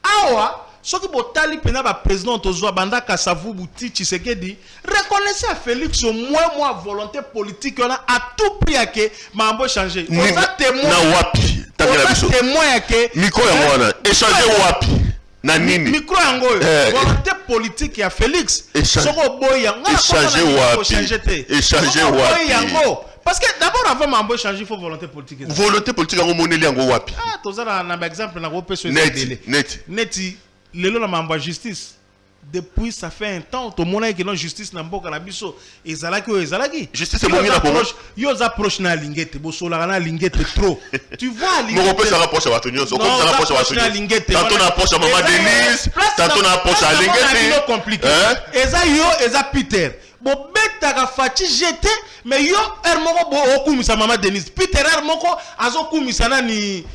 [SPEAKER 3] Awa, ce qui botali pena ba président Tozwa Banda Kasavu Bouti Tshisekedi, reconnaissez à Félix au moins volonté politique on a à tout prix à que mambo changer. On a témoin.
[SPEAKER 2] Na wapi.
[SPEAKER 3] Témoin à que
[SPEAKER 2] micro ya mwana échanger wapi. Na nini.
[SPEAKER 3] Micro yango. Volonté politique ya Félix. Soko boya.
[SPEAKER 2] Échanger wapi. Échanger wapi.
[SPEAKER 3] Parce que d'abord, avant mambo changer, il faut volonté politique.
[SPEAKER 2] Volonté politique, on monnaie en wapi.
[SPEAKER 3] Ah, tout ça, un exemple, on a repéré sur
[SPEAKER 2] Neti.
[SPEAKER 3] Le lot mambo justice. Depuis ça fait un temps, tout le monde qui non justice n'a pas biso. Ezalaki.
[SPEAKER 2] Justice est bon la approche.
[SPEAKER 3] Yo approche na lingete, bo sola na lingete trop. Tu vois lingete.
[SPEAKER 2] Mon repère ça rapproche à Watonio, so comme ça rapproche à Watonio. Tantôt on approche à Maman Denise, tantôt on approche à lingete.
[SPEAKER 3] C'est compliqué. Eza Peter. Bon beta fati jeté mais yo hermoko bo okumisa Maman Denise. Peter hermoko azokumisa nani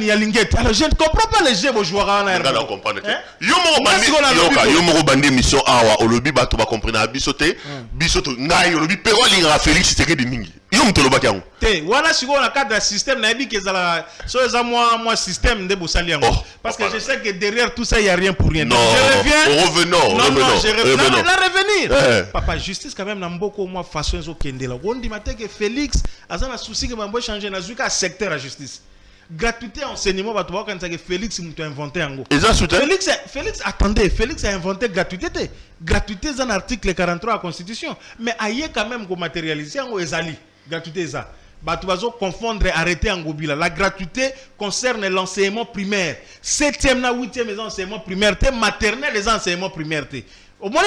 [SPEAKER 3] ya lingete. Alors je ne comprends pas les jeux vos joueurs en
[SPEAKER 2] hermoko. On comprend. Yo moko bandi mission awa olobi bato ba comprendre abisote bisoto ngai olobi pero linga Félix Tshisekedi mingi. Yo mtoloba kyango.
[SPEAKER 3] Te wana siko na cadre système na yebi kezala so eza moi système de bosali yango parce que je sais que derrière tout ça il y a rien pour rien.
[SPEAKER 2] Non, je reviens. Revenons.
[SPEAKER 3] La revenir. Papa justice quand même na mboko moi façon zo kendela. On dit matin que Félix azana souci que mambo changer na zuka secteur à justice. Gratuité enseignement va toi quand ça que Félix m'a inventé yango. Félix attendez, Félix a inventé gratuité. Gratuité c'est un article 43 de la Constitution mais aïe quand même ko matérialiser yango ezali. Gratuité ça. Tu vas confondre et arrêter en gobila. La gratuité concerne l'enseignement primaire. 7e na 8e les enseignements primaires, maternelle les enseignements primaires. Au moins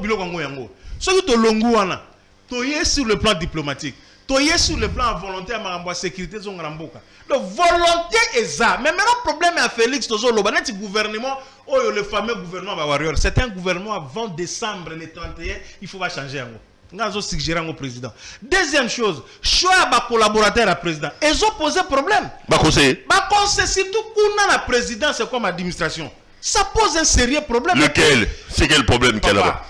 [SPEAKER 3] biloko yango. Ce qui te longu wana, toye sur le plan diplomatique, toye sur le plan volontaire maramba sécurité zongaramboka. Donc volonté est ça. Mais maintenant problème à Félix tozo loba net gouvernement le fameux gouvernement warrior. C'est un gouvernement avant décembre le 31, il faut pas changer yango. Ngazo suggérer au président. Deuxième chose, choix ba collaborateur à président. Ils ont posé problème.
[SPEAKER 2] Ba conseiller
[SPEAKER 3] surtout qu'on a la présidence comme administration. Ça pose un sérieux problème.
[SPEAKER 2] Lequel? C'est quel problème qu'elle a?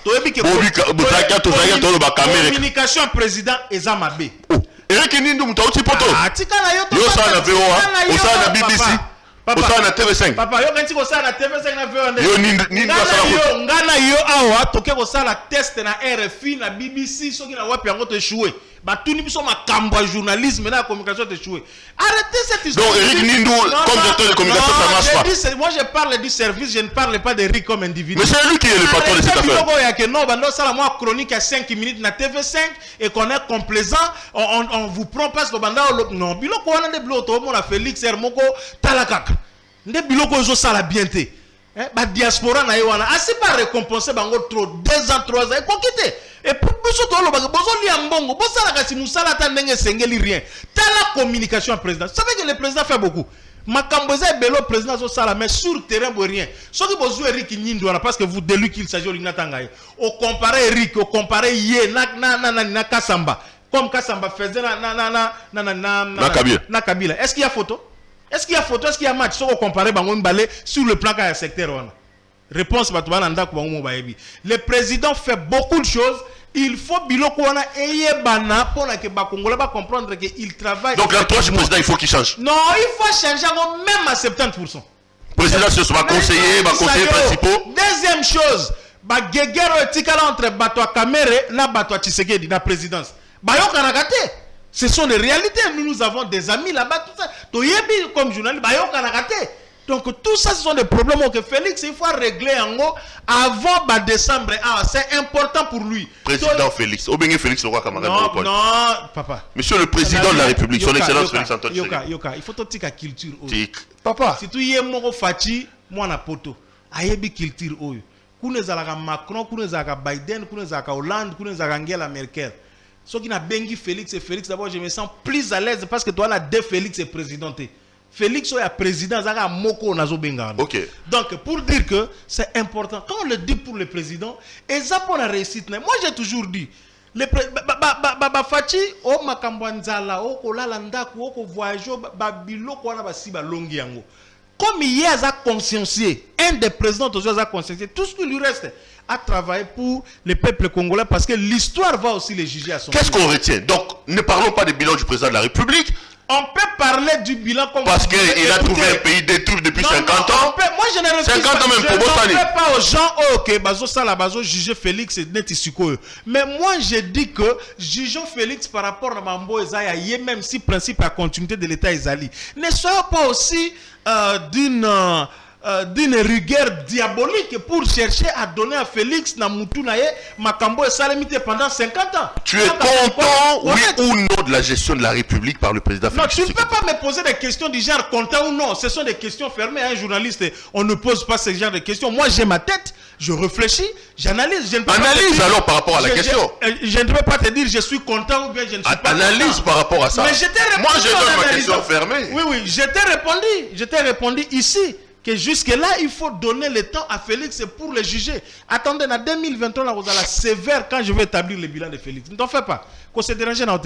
[SPEAKER 3] Communication président Ezamabe.
[SPEAKER 2] Eric Nindu mutauti poto. Yo ça na VOA, o ça na BBC. Papa, na TV5.
[SPEAKER 3] Papa, yo kanti ko sala TV5 na VOA.
[SPEAKER 2] Yo nini sala
[SPEAKER 3] ngana yo awa toke ko sala test na RFI na BBC soki na wapi yango to échoué. Ba tuni biso makambo ya journalisme na communication to échoué. Arrêtez cette histoire.
[SPEAKER 2] Donc Eric Nindu comme directeur de communication ça marche pas.
[SPEAKER 3] Moi je parle du service, je ne parle pas d'Eric comme individu.
[SPEAKER 2] Mais c'est lui qui est le patron de cette affaire.
[SPEAKER 3] Il y a que non, bando sala moi chronique à 5 minutes na TV5 et qu'on est complaisant, on vous prend pas ce banda non, biloko wana de bloto mon a Félix Hermoko talakaka. Nde biloko zo sala bien te. Ba diaspora na yewana asi pas récompenser bango trop 2 ans 3 ans et ko quitter. Et pour biso to lo ba bozo li ambongo, bo sala kasi musala ta ndenge sengeli rien. Tala communication président. Vous savez que le président fait beaucoup. Makambo za belo président zo sala mais sur terrain bo rien. Ce qui bozo Eric Nindu parce que vous de lui qu'il s'agit Olinata Ngai. Au comparer Eric, au comparer Yé na Kasamba. Comme Kasamba faisait na Kabila. Est-ce qu'il y a photo? Est-ce qu'il y a photo? Est-ce qu'il y a match? Si on compare Bangon Balé sur le plan du secteur. Réponse le président fait beaucoup de choses. Il faut biloko wana eyebana pour que Bakongola va comprendre qu'il travaille.
[SPEAKER 2] Donc l'approche du président, il faut qu'il change.
[SPEAKER 3] Non, il faut changer même à 70%.
[SPEAKER 2] Président, ce soit conseiller principaux.
[SPEAKER 3] Deuxième chose, guerre etikala entre Bato Kamere na Bato Tshisekedi na présidence. Bayo Kanagate. Ce sont des réalités. Nous avons des amis là-bas, tout ça. Toyebi comme journaliste, bayo Kanagate. Donc tout ça, ce sont des problèmes que Félix, il faut régler en haut avant décembre. Ah, c'est important pour lui.
[SPEAKER 2] Président Félix. Obéné Félix, le roi camarade.
[SPEAKER 3] Non, papa.
[SPEAKER 2] Monsieur le président de la République, son excellence Félix Antoine Tshisekedi.
[SPEAKER 3] Yoka, il faut tout la culture.
[SPEAKER 2] Papa.
[SPEAKER 3] Si tu y es moro fachi, moi na poto. Ayebi culture oyo. Kune zalaka Macron, kune zalaka Biden, kune zalaka Hollande, kune zalaka Angela Merkel. Ce qui n'a bengi Félix et Félix, d'abord, je me sens plus à l'aise parce que toi, on a deux Félix et présidenté. Félix est président, Zaka Moko Nazo Benga.
[SPEAKER 2] Ok.
[SPEAKER 3] Donc, pour dire que c'est important, quand on le dit pour le président, et ça pour la réussite, moi j'ai toujours dit, le Fachi, o Makambwanzala, o Kolalandaku, o ko voyage, Babilo, ko na basiba longi yango. Comme il y a consciencié, un des présidents a consciencié, tout ce qui lui reste à travailler pour le peuple congolais parce que l'histoire va aussi les juger à son
[SPEAKER 2] Qu'est-ce qu'on retient? Donc, ne parlons pas du bilan du président de la République.
[SPEAKER 3] On peut parler du bilan comme
[SPEAKER 2] parce qu'il a trouvé un pays détruit depuis 50 ans.
[SPEAKER 3] Moi, je ne refuse
[SPEAKER 2] 50 ans même pour
[SPEAKER 3] je ne fais pas aux gens, ok, bazo ça là, bazo juger Félix et net isiko. Mais moi, je dis que jugeons Félix par rapport à Mambo Ezaya, même si principe à continuité de l'État Ezali. Ne soyons pas aussi d'une rigueur diabolique pour chercher à donner à Félix Namoutunaye Makambo et Salamité pendant 50 ans.
[SPEAKER 2] Tu es content, oui ou non, de la gestion de la République par le président Félix?
[SPEAKER 3] Non, tu ne peux pas me poser des questions du genre content ou non. Ce sont des questions fermées à un journaliste. On ne pose pas ce genre de questions. Moi, j'ai ma tête, je réfléchis, j'analyse.
[SPEAKER 2] Analyse alors par rapport à la question.
[SPEAKER 3] Je ne peux pas te dire je suis content ou bien je ne suis pas
[SPEAKER 2] analyse content. Par rapport à ça.
[SPEAKER 3] Mais je t'ai répondu.
[SPEAKER 2] Moi, je donne ma question fermée.
[SPEAKER 3] Oui, je t'ai répondu ici. Que jusque-là, il faut donner le temps à Félix pour le juger. Attendez, en 2023, là, vous allez sévère quand je vais établir le bilan de Félix. Ne t'en fais pas. Qu'on se dérange dans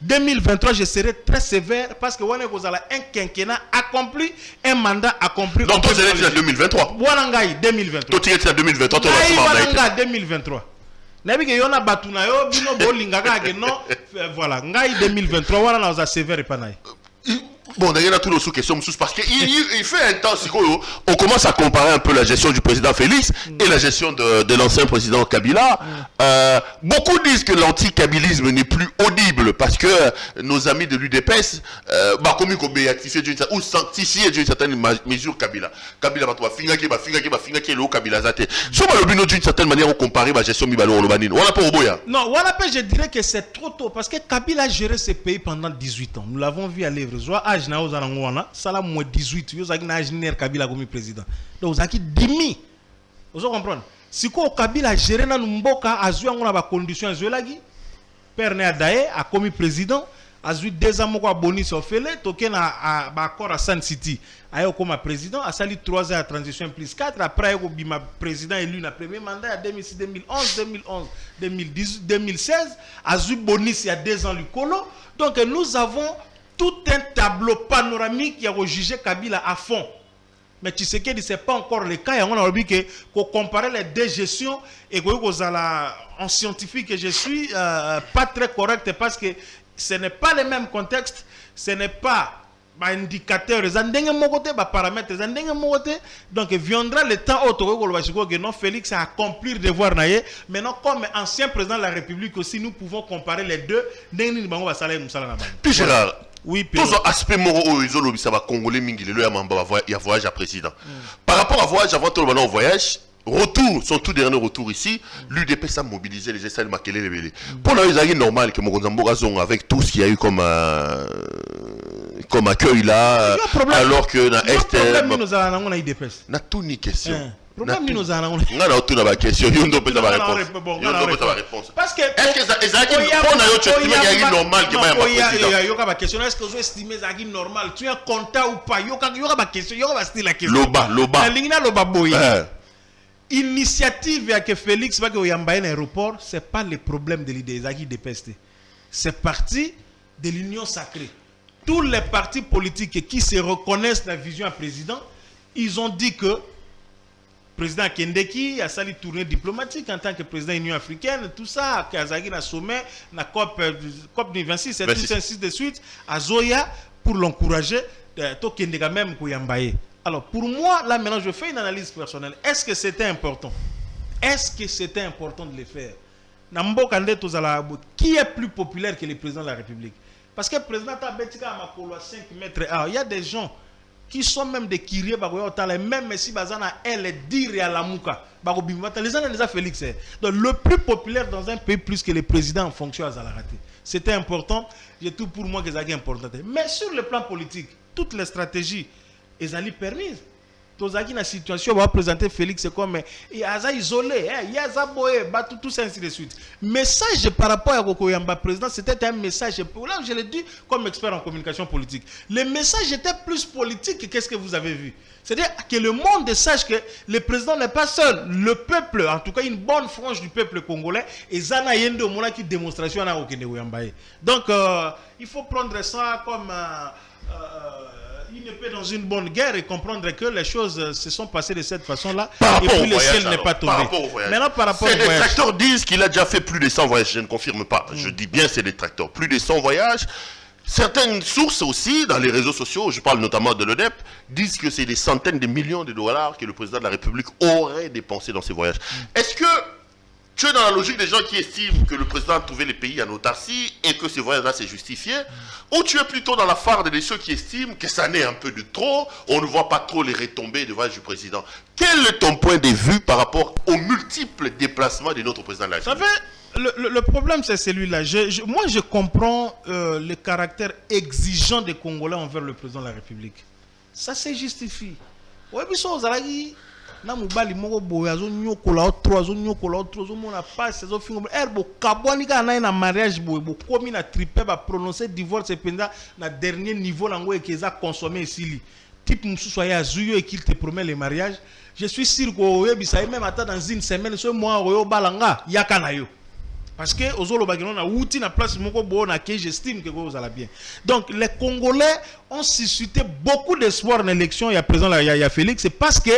[SPEAKER 3] 2023, je serai très sévère parce que vous avez un quinquennat accompli, un mandat accompli.
[SPEAKER 2] Donc, tu es en 2023.
[SPEAKER 3] Wanangai 2023.
[SPEAKER 2] Tu es en 2023. Tu
[SPEAKER 3] es en 2023. Nabi ke yona batuna yo bino bolingaka ke non voilà ngai 2023 wana na za sévère epanai.
[SPEAKER 2] Bon, d'ailleurs, il y a tous nos sous-questions parce qu'il fait un temps, on commence à comparer un peu la gestion du président Félix et la gestion de l'ancien président Kabila. Beaucoup disent que l'anti-kabilisme n'est plus audible parce que nos amis de l'UDPS, comme ils ont béatifié ou sanctifié d'une certaine mesure Kabila. Kabila va finir le Kabila zate. Sur le d'une certaine manière, on compare la gestion Mibalo Olobanine. On a pas au boya.
[SPEAKER 3] Non, je dirais que c'est trop tôt parce que Kabila a géré ce pays pendant 18 ans. Nous l'avons vu à l'œuvre. Âge na ozana ngwana sala mo 18 yo zaki na ingénieur Kabila comme président donc zaki dimi vous comprenez si ko Kabila géré na mboka azui ngona ba conditions azolagi père ne adaye a commis président azui 2 ans moko bonus ofele toke na ba accord à Sun City ayo comme président a sali 3 ans à transition plus 4 après ayo bima président élu na premier mandat à 2006 2011 2018 2016 azui bonus il y a 2 ans lucolo donc nous avons tout un tableau panoramique qui a jugé Kabila à fond. Mais tu sais que ce n'est pas encore le cas. On a dit que comparer les deux gestions et que en scientifique que je suis pas très correct parce que ce n'est pas le même contexte, ce n'est pas indicateur, paramètres, donc viendra le temps que non Félix a accompli le devoir mais non comme ancien président de la République aussi nous pouvons comparer les deux.
[SPEAKER 2] Puis Gérard,
[SPEAKER 3] oui,
[SPEAKER 2] tous les aspects moraux ils ça va congolais mingi le il y a voyage à président. Par rapport à voyage avant tout le monde voyage retour, son tout dernier retour ici, l'UDPS a mobilisé les essais de Makele Lebele. Pour nous, c'est normal que Mogonzambo Zong, avec tout ce qu'il y a eu comme accueil là, alors que dans Est.
[SPEAKER 3] Nous avons une UDPS.
[SPEAKER 2] Na tout ni question.
[SPEAKER 3] Problème nous avons.
[SPEAKER 2] On a tout dans la question. Il y a une réponse.
[SPEAKER 3] Parce que
[SPEAKER 2] est-ce que ça est normal que
[SPEAKER 3] ma question est-ce que vous estimez ça normal? Tu es content ou pas? Il y a ma question. Il y a la question. Loba. Initiative que Félix va que un aéroport, c'est pas le problème de l'idée de peste. C'est parti de l'union sacrée. Tous les partis politiques qui se reconnaissent dans la vision à président, ils ont dit que président Kendeki a sali tournée diplomatique en tant que président de l'Union africaine, tout ça, Kazagi na sommet, na COP 26, et tout ainsi de suite, à Zoya pour l'encourager, to Kendeka même pour Yambaye. Alors pour moi, là maintenant je fais une analyse personnelle. Est-ce que c'était important? Est-ce que c'était important de le faire? Qui est plus populaire que le président de la République? Parce que le président Tabetika Makolo à 5 mètres, il y a des gens qui sont même des Kyrie, même si Bazana elle dire à la Mouka, les gens les a Félix. Donc le plus populaire dans un pays plus que le président en fonction à Zalarate. C'était important, j'ai tout pour moi que c'est important. Mais sur le plan politique, toutes les stratégies, elles allaient permises. Tozaki na situation va présenter Félix comme il a isolé, il y a zaboé, tout ça ainsi de suite. Message par rapport à Kokoyamba président, c'était un message. Là, je l'ai dit comme expert en communication politique. Le message était plus politique que qu'est-ce que vous avez vu. C'est-à-dire que le monde sache que le président n'est pas seul. Le peuple, en tout cas une bonne frange du peuple congolais, et Zana Yendo Mona qui démonstration à Okene Oyambaye. Donc, il faut prendre ça comme une épée dans une bonne guerre et comprendre que les choses se sont passées de cette façon-là et puis le ciel n'est pas tombé. Maintenant, par rapport
[SPEAKER 2] aux détracteurs disent qu'il a déjà fait plus de 100 voyages. Je ne confirme pas. Je dis bien c'est détracteurs. Plus de 100 voyages. Certaines sources aussi, dans les réseaux sociaux, je parle notamment de l'ODEP, disent que c'est des centaines de millions de dollars que le président de la République aurait dépensé dans ces voyages. Est-ce que tu es dans la logique des gens qui estiment que le président a trouvé les pays en autarcie et que ces voyages-là c'est justifié, ou tu es plutôt dans la farde de ceux qui estiment que ça n'est un peu de trop, on ne voit pas trop les retombées de voyage du président. Quel est ton point de vue par rapport aux multiples déplacements de notre président de la République?
[SPEAKER 3] Le problème c'est celui-là. Moi je comprends le caractère exigeant des Congolais envers le président de la République. Ça se justifie. Na mobali moko boya zo nyokola 3 zo nyokola 3 zo mona passe zo fingo erbo kabwani ka na mariage boy bo komi na tripe ba prononcer divorce penda na dernier niveau lango ekeza consommer isili type mususu ya zuyo et qu'il te promet le mariage. Je suis sûr que yebisa même attend dans une semaine ce mois oyo balanga yakana yo parce que ozolo bagino na wuti na place moko bo na que j'estime que vous allez bien. Donc les Congolais ont suscité beaucoup d'espoir dans l'élection il y a présent là il y a Félix, c'est parce que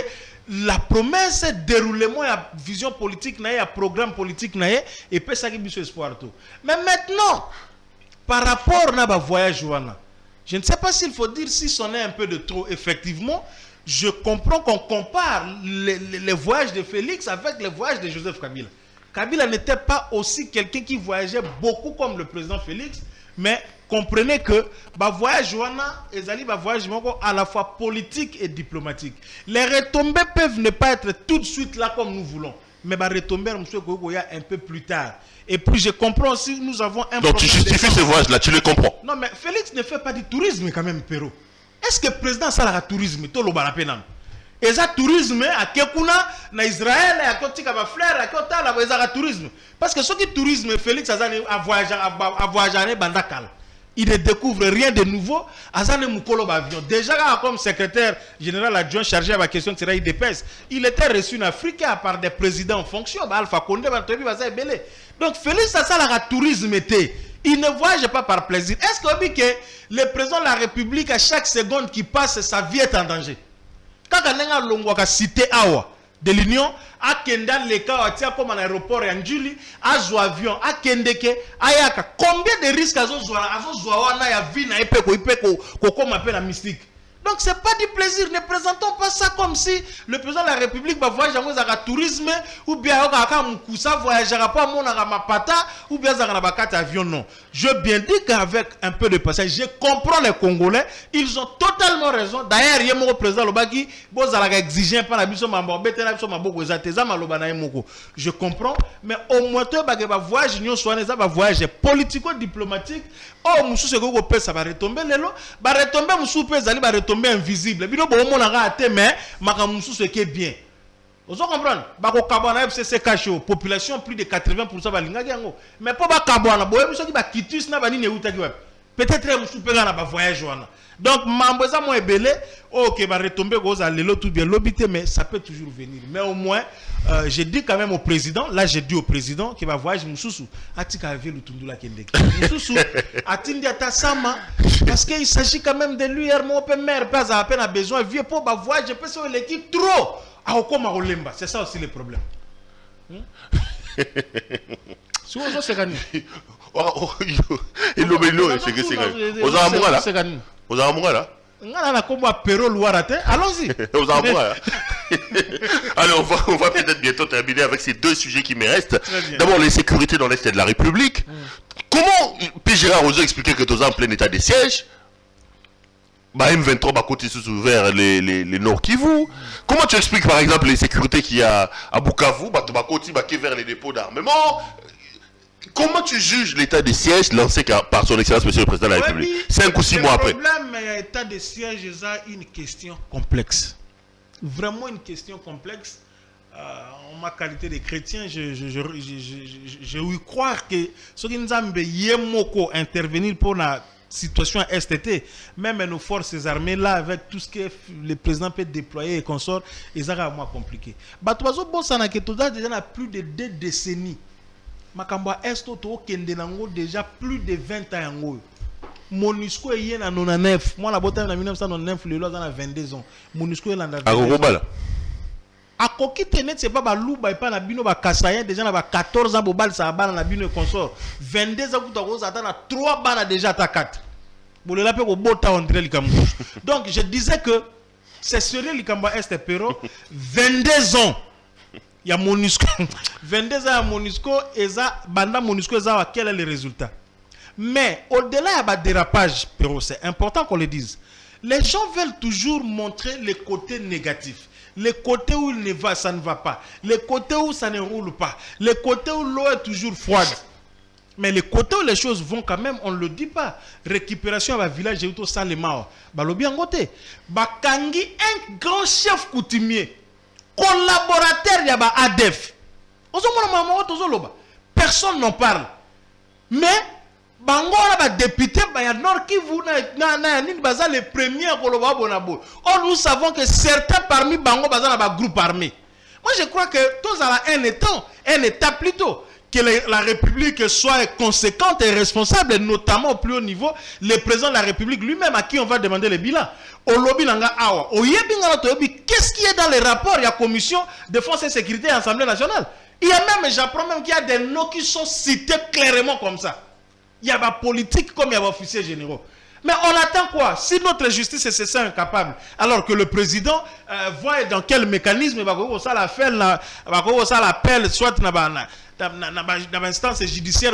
[SPEAKER 3] la promesse déroulement il y a vision politique il y a programme politique et puis ça qui biso espoir tout. Mais maintenant par rapport na ba voyage wana, je ne sais pas s'il faut dire si c'en est un peu de trop. Effectivement, je comprends qu'on compare les voyages de Félix avec les voyages de Joseph Kabila. Kabila n'était pas aussi quelqu'un qui voyageait beaucoup comme le président Félix, mais comprenez que le voyage à la fois politique et diplomatique. Les retombées peuvent ne pas être tout de suite là comme nous voulons, mais les retombées un peu plus tard. Et puis je comprends aussi nous avons un
[SPEAKER 2] donc tu justifies ce voyage-là, tu le comprends.
[SPEAKER 3] Non mais Félix ne fait pas du tourisme quand même, Péro. Est-ce que le président ça le tourisme tout le balapenam? Et ça tourisme à Kekuna, na Israël, à Kotika ba fleur, à Kota la voyage tourisme. Parce que ce qui tourisme Félix a voyagé bandakal. Il ne découvre rien de nouveau. Azane Moukolo avion. Déjà comme secrétaire général adjoint chargé à la question de l'IDPS, il était reçu en Afrique par des présidents en fonction. Alpha Condé, donc Félix ça la tourisme était. Il ne voyage pas par plaisir. Est-ce que le président de la République à chaque seconde qui passe sa vie est en danger? Quand on a l'ongwaka cité awa de l'Union, à Kenda le cas comme un aéroport en Juli, à zo avion, à Kendeke, ayaka combien de risques à zo wana ya vie na ipeko comme appelle la mystique. Donc c'est pas du plaisir. Ne présentons pas ça comme si le président de la République va voyager en tourisme ou bien il voyagera pas à Mapata ou bien à avion. Non. Je bien dis qu'avec un peu de passage, je comprends les Congolais. Ils ont totalement raison. D'ailleurs, il y a mon président Lobaki, exigé par la mission je comprends, mais au moins tu vas voyager voyage politico-diplomatique. Oh, monsieur Segoko peut ça va retomber lelo, va retomber monsieur peut va retomber invisible. Bino bon mon a raté mais makamusu ce qui est bien. Vous comprenez? Bako kabana FCC caché population plus de 80% va linga yango. Mais pas ba kabana boye monsieur qui ba kitus na ba ni neuta ki web. Peut-être monsieur peut na ba voyage wana. Donc mambo za mo ebele, OK va retomber goza lelo tout bien l'obité mais ça peut toujours venir. Mais au moins je dis quand même au président, là j'ai dit au président qui va voyager Moussoussou, atika vie lutundula kendeke. Moussoussou atindi atasama parce qu'il s'agit quand même de lui mon père pas à peine a besoin vieux pour ba voyager parce que l'équipe trop à okoma olemba, c'est ça aussi le problème. Si on se gagne.
[SPEAKER 2] Il le mélio c'est que c'est gagne. Aux amours là. Aux amours là.
[SPEAKER 3] Allons-y.
[SPEAKER 2] Alors on va peut-être bientôt terminer avec ces deux sujets qui me restent. D'abord les sécurités dans l'Est de la République. Comment peut Gérard Rozo expliquer que tu es en plein état de siège? M23 va côté sous vers les Nord Kivu. Comment tu expliques par exemple les sécurités qu'il y a à Bukavu, vers les dépôts d'armement? Comment tu juges l'état de siège lancé par son excellence monsieur le président de la République 5 ou 6 mois après?
[SPEAKER 3] Le problème l'état de siège c'est une question complexe. vraiment une question complexe. En ma qualité de chrétien, j'ai eu croire que ce qui nous a intervenir pour la situation STT, même nos forces armées là, avec tout ce que le président peut déployer et consorts, ils ont vraiment compliqué. Batoazo Bonsana qui déjà plus de 2 décennies. Makamba Estoto Kendenango déjà plus de 20 ans. MONUSCO est en 99. Moi la botte en 1999, le lot en 22 ans. MONUSCO est en 22 ans. A kokite net c'est pas baluba et pas na bino ba kasaya déjà na ba 14 ans bobal ça ba na bino consort 22 ans kuta ko ça na 3 bana déjà ta 4 bolela pe ko bota André Likambo. Donc je disais que c'est sérieux Likamba Est Pero 22 ans il y a MONUSCO 22 ans à MONUSCO et ça banda MONUSCO ça quel est le résultat. Mais au-delà de dérapage Pero c'est important qu'on le dise. Les gens veulent toujours montrer les côtés négatifs. Les côtés où il ne va, ça ne va pas. Les côtés où ça ne roule pas. Les côtés où l'eau est toujours froide. Mais les côtés où les choses vont quand même, on ne le dit pas. Récupération à village et tout ça, les morts. Balobi en côté. Bakangi, un grand chef coutumier, collaborateur, il y a ADEF. Personne n'en parle. Mais, bango ba député ba Nord Kivu na les premiers koloba bonabo. Or nous savons que certains parmi bango baza na ba groupe armé. Moi je crois que tous à un état plutôt que la République soit conséquente et responsable, notamment au plus haut niveau, le président de la République lui-même à qui on va demander le bilan. Au lobby nanga awa. Au yebi ngala to yebi qu'est-ce qui est dans les rapports? Il y a commission défense et sécurité et Assemblée nationale. Il y a même, j'apprends même qu'il y a des noms qui sont cités clairement comme ça. Il y a des politiques comme il y a des officiers généraux. Mais on attend quoi? Si notre justice est censée incapable, alors que le président voit dans quel mécanisme il va l'appel, soit dans l'instance judiciaire,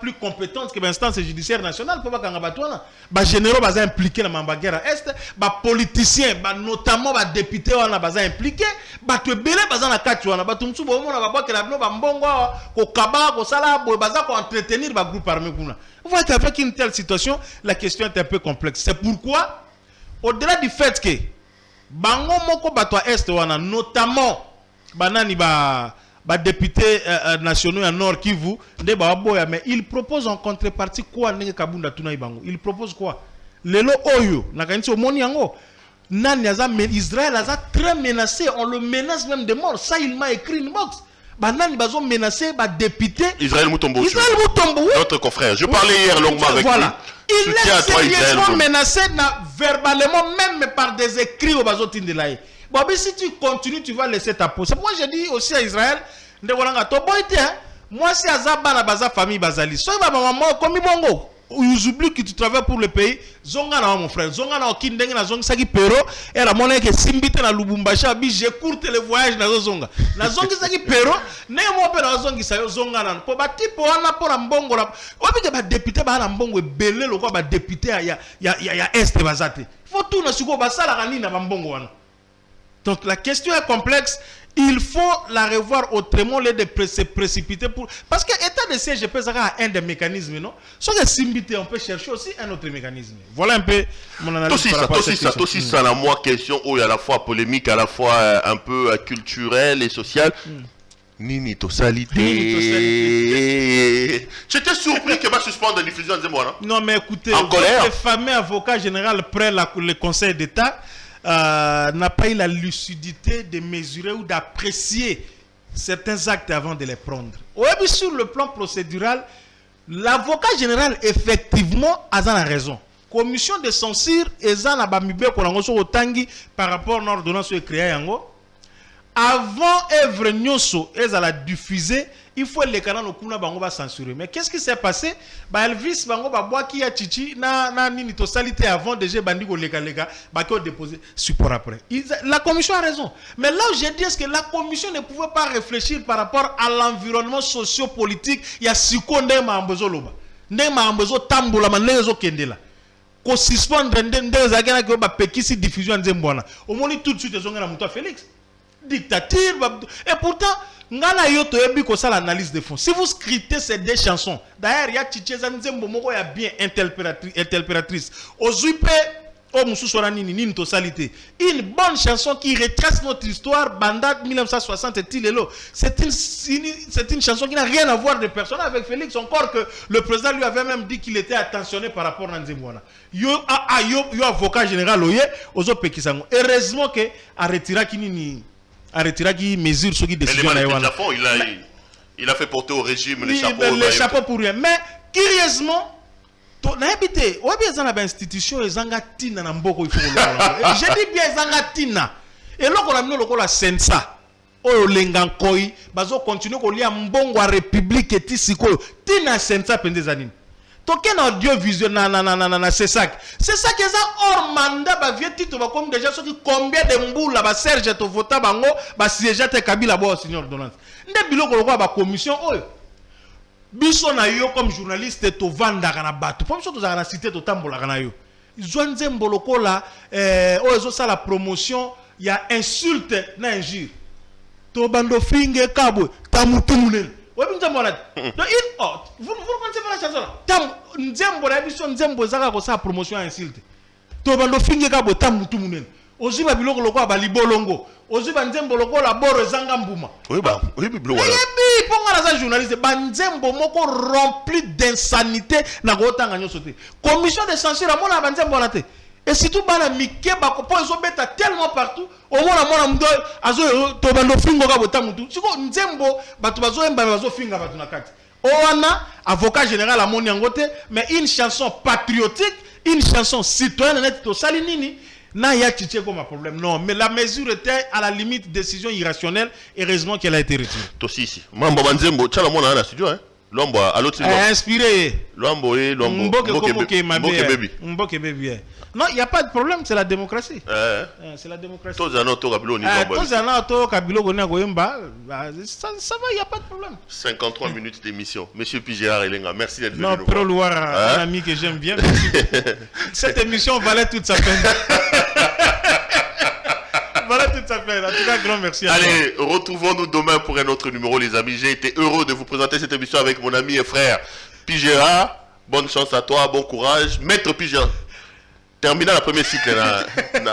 [SPEAKER 3] plus compétente que l'instance judiciaire nationale, pour les généraux sont impliqués dans la guerre à Est, les politiciens, notamment les députés, sont impliqués, les belés sont dans entretenir les groupes armés. Vous voyez qu'avec une telle situation, la question est un peu complexe. C'est pourquoi, au-delà du fait que Bango Moko Bato Est, notamment les députés nationaux en Nord Kivu, mais ils proposent en contrepartie quoi? Ils proposent quoi? Lelo Oyo, Israël a très menacé, on le menace même de mort. Ça, il m'a écrit une box. Banani bazo menacé ba député
[SPEAKER 2] Israël Mutombo,
[SPEAKER 3] oui.
[SPEAKER 2] Notre confrère. Je parlais hier longuement avec lui.
[SPEAKER 3] Il est sérieusement menacé verbalement, même par des écrits au bazo tindelaï. Bon, mais si tu continues, tu vas laisser ta peau. C'est pourquoi je dis aussi à Israël, moi c'est Azaba la baza famille bazali. So ba maman comme bongo. Ils oublient que tu travailles pour le pays. Zongana mon frère, Zongana okindenge na zongi saki pero et la monnaie que simbite na Lubumbashi abi je courte le voyage na zonga. Na zongi saki pero, ne mo pe na zongi sayo Zongana. Po ba tipo wana po na mbongo la. Obi ke ba député ba na mbongo ebele lokwa ba député ya est bazate. Faut tout na suko ba sala kanini na mbongo wana. Donc la question est complexe. Il faut la revoir autrement, les de se précipiter pour... Parce que l'état de siège, je pense, à un des mécanismes, non? Sur les simbités, on peut chercher aussi un autre mécanisme. Voilà un peu mon analyse.
[SPEAKER 2] Aussi ça, la moi question où il y a à la fois polémique, à la fois un peu culturelle et sociale. Nini tosalité. J'étais surpris que va suspendre la diffusion de moi,
[SPEAKER 3] non, mais écoutez,
[SPEAKER 2] en colère.
[SPEAKER 3] Le fameux avocat général près le Conseil d'État n'a pas eu la lucidité de mesurer ou d'apprécier certains actes avant de les prendre. Oui, sur le plan procédural, l'avocat général, effectivement, a la raison. Commission de censure, par rapport à l'ordonnance créée avant œuvre nyoso, ils la diffuser. Il faut les canaux kuna bango va censurer. Mais qu'est-ce qui s'est passé? Elvis bango ba bois qui a chichi na nini to salité avant déjà bandi ko lega ba qui ont déposé support après. La commission a raison. Mais là où j'ai dit est-ce que la commission ne pouvait pas réfléchir par rapport à l'environnement socio-politique, il y a seconde ma ambezo loba. Ndema ambezo tambola manezo kendela. Ko suspendre ndenge zakana ko ba pekisi diffusion nzembwana. Au moins tout de suite ezonga na muto Félix. Dictature et pourtant ngana yoto ebi ko ça l'analyse de fond. Si vous scriptez ces deux chansons, d'ailleurs il y a Tchitcheza Nzembo moko ya bien interprétatrice. Ozuipe Oh Moussou Nini Tosalité. Une bonne chanson qui retrace notre histoire, Bandat 1960 et Tilelo. C'est une chanson qui n'a rien à voir de personnel avec Félix, encore que le président lui avait même dit qu'il était attentionné par rapport à Nzemwana. Yo avocat général Oye, Ozo Pekisango. Heureusement que a retiré qui mesure ce qui décide.
[SPEAKER 2] Le Japon, il a fait porter au régime les chapeaux.
[SPEAKER 3] Les chapeaux pour rien. Mais curieusement, n'habitez, ou bien dans l'institution, ils ont tina na mboko il faut. Je dis bien ils ont tina. Et là qu'on a mis le la sensa. Oh lengankoi, bazo continue qu'on lia mbongo à république et tisiko. Tina sensa pendez anime. Token audiovisuel na c'est ça. C'est ça que ça hors mandat ba vieux titre va comme déjà ceux qui combien de mboula ba Serge to vota bango ba siège te Kabila bo senior Donald. Nde biloko lokwa ba commission oyo. Biso na yo comme journaliste to vanda kana bato. Pour biso to za na cité to tambola kana yo. Zwanze mboloko la oyo ça la promotion il y a insulte na injure. To bando finge kabwe tamutumunel. Oui, vous connaissez pas la chanson là. Nzembo la émission Nzembo zaka ko sa promotion insulte. To bando finge ka bo tamutu munen. Ozi ba biloko lokwa ba libolongo. Ozi ba Nzembo lokwa la boro zanga mbuma.
[SPEAKER 2] Oui biloko wala.
[SPEAKER 3] Yebi ponga na journaliste ba Nzembo moko rempli d'insanité na ko tanga nyoso te. Commission de censure amona ba Nzembo na te. Et surtout bana mike ba ko po zo beta tellement partout. Au mona mdo azo to bando fingo ka bo tamutu. Siko Nzembo batu bazo emba bazo finga batu na kati. Oana, avocat général à Moniangote, mais une chanson patriotique, une chanson citoyenne, net to salinini, n'a ya tché comme un problème. Non, mais la mesure était à la limite décision irrationnelle, heureusement qu'elle a été retirée.
[SPEAKER 2] Toi si. Mambo Banzembo, tchala mona na studio hein. L'ombo à l'autre
[SPEAKER 3] inspiré.
[SPEAKER 2] L'ombo et l'ombo.
[SPEAKER 3] Mboke baby. Non, il n'y a pas de problème, c'est la démocratie. C'est la démocratie.
[SPEAKER 2] Tous en auto Kabilo ni
[SPEAKER 3] ça va, il n'y a pas de problème.
[SPEAKER 2] 53 minutes d'émission. Monsieur Pigérard Elenga, merci d'être venu.
[SPEAKER 3] Non, Pro Loire, un ami que j'aime bien. Cette émission valait toute sa peine. Voilà toute sa peine. En tout cas, grand merci.
[SPEAKER 2] Allez, retrouvons-nous demain pour un autre numéro, les amis. J'ai été heureux de vous présenter cette émission avec mon ami et frère Pigérard. Bonne chance à toi, bon courage. Maître Pigérard. Terminant la première cycle dans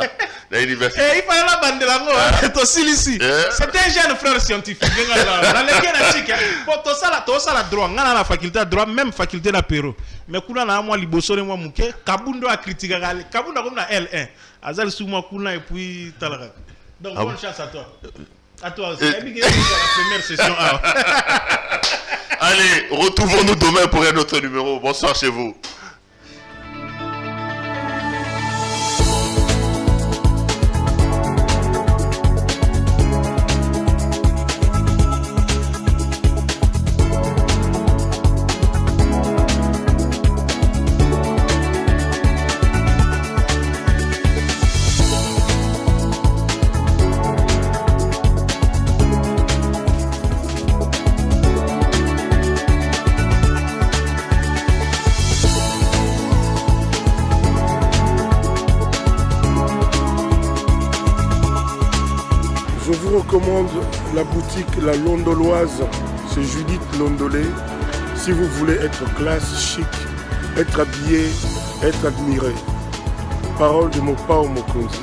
[SPEAKER 2] l'université.
[SPEAKER 3] Il fallait la bande de la mort. Ici. C'était un jeune frère scientifique. Pour ça la droit. On a la faculté de droit, même faculté d'apéro. Mais quand on a moi liboso et moi mouké, Kabundo a critiqué. Kabundo comme la L1. Azal souma kuna et puis talaka. Donc bonne chance à toi. À toi aussi. C'est la première session.
[SPEAKER 2] Allez, retrouvons-nous demain pour un autre numéro. Bonsoir chez vous.
[SPEAKER 1] Je vous recommande la boutique La Londoloise, c'est Judith Londolé. Si vous voulez être classe, chic, être habillé, être admiré. Parole de mon Pao Mokonzi.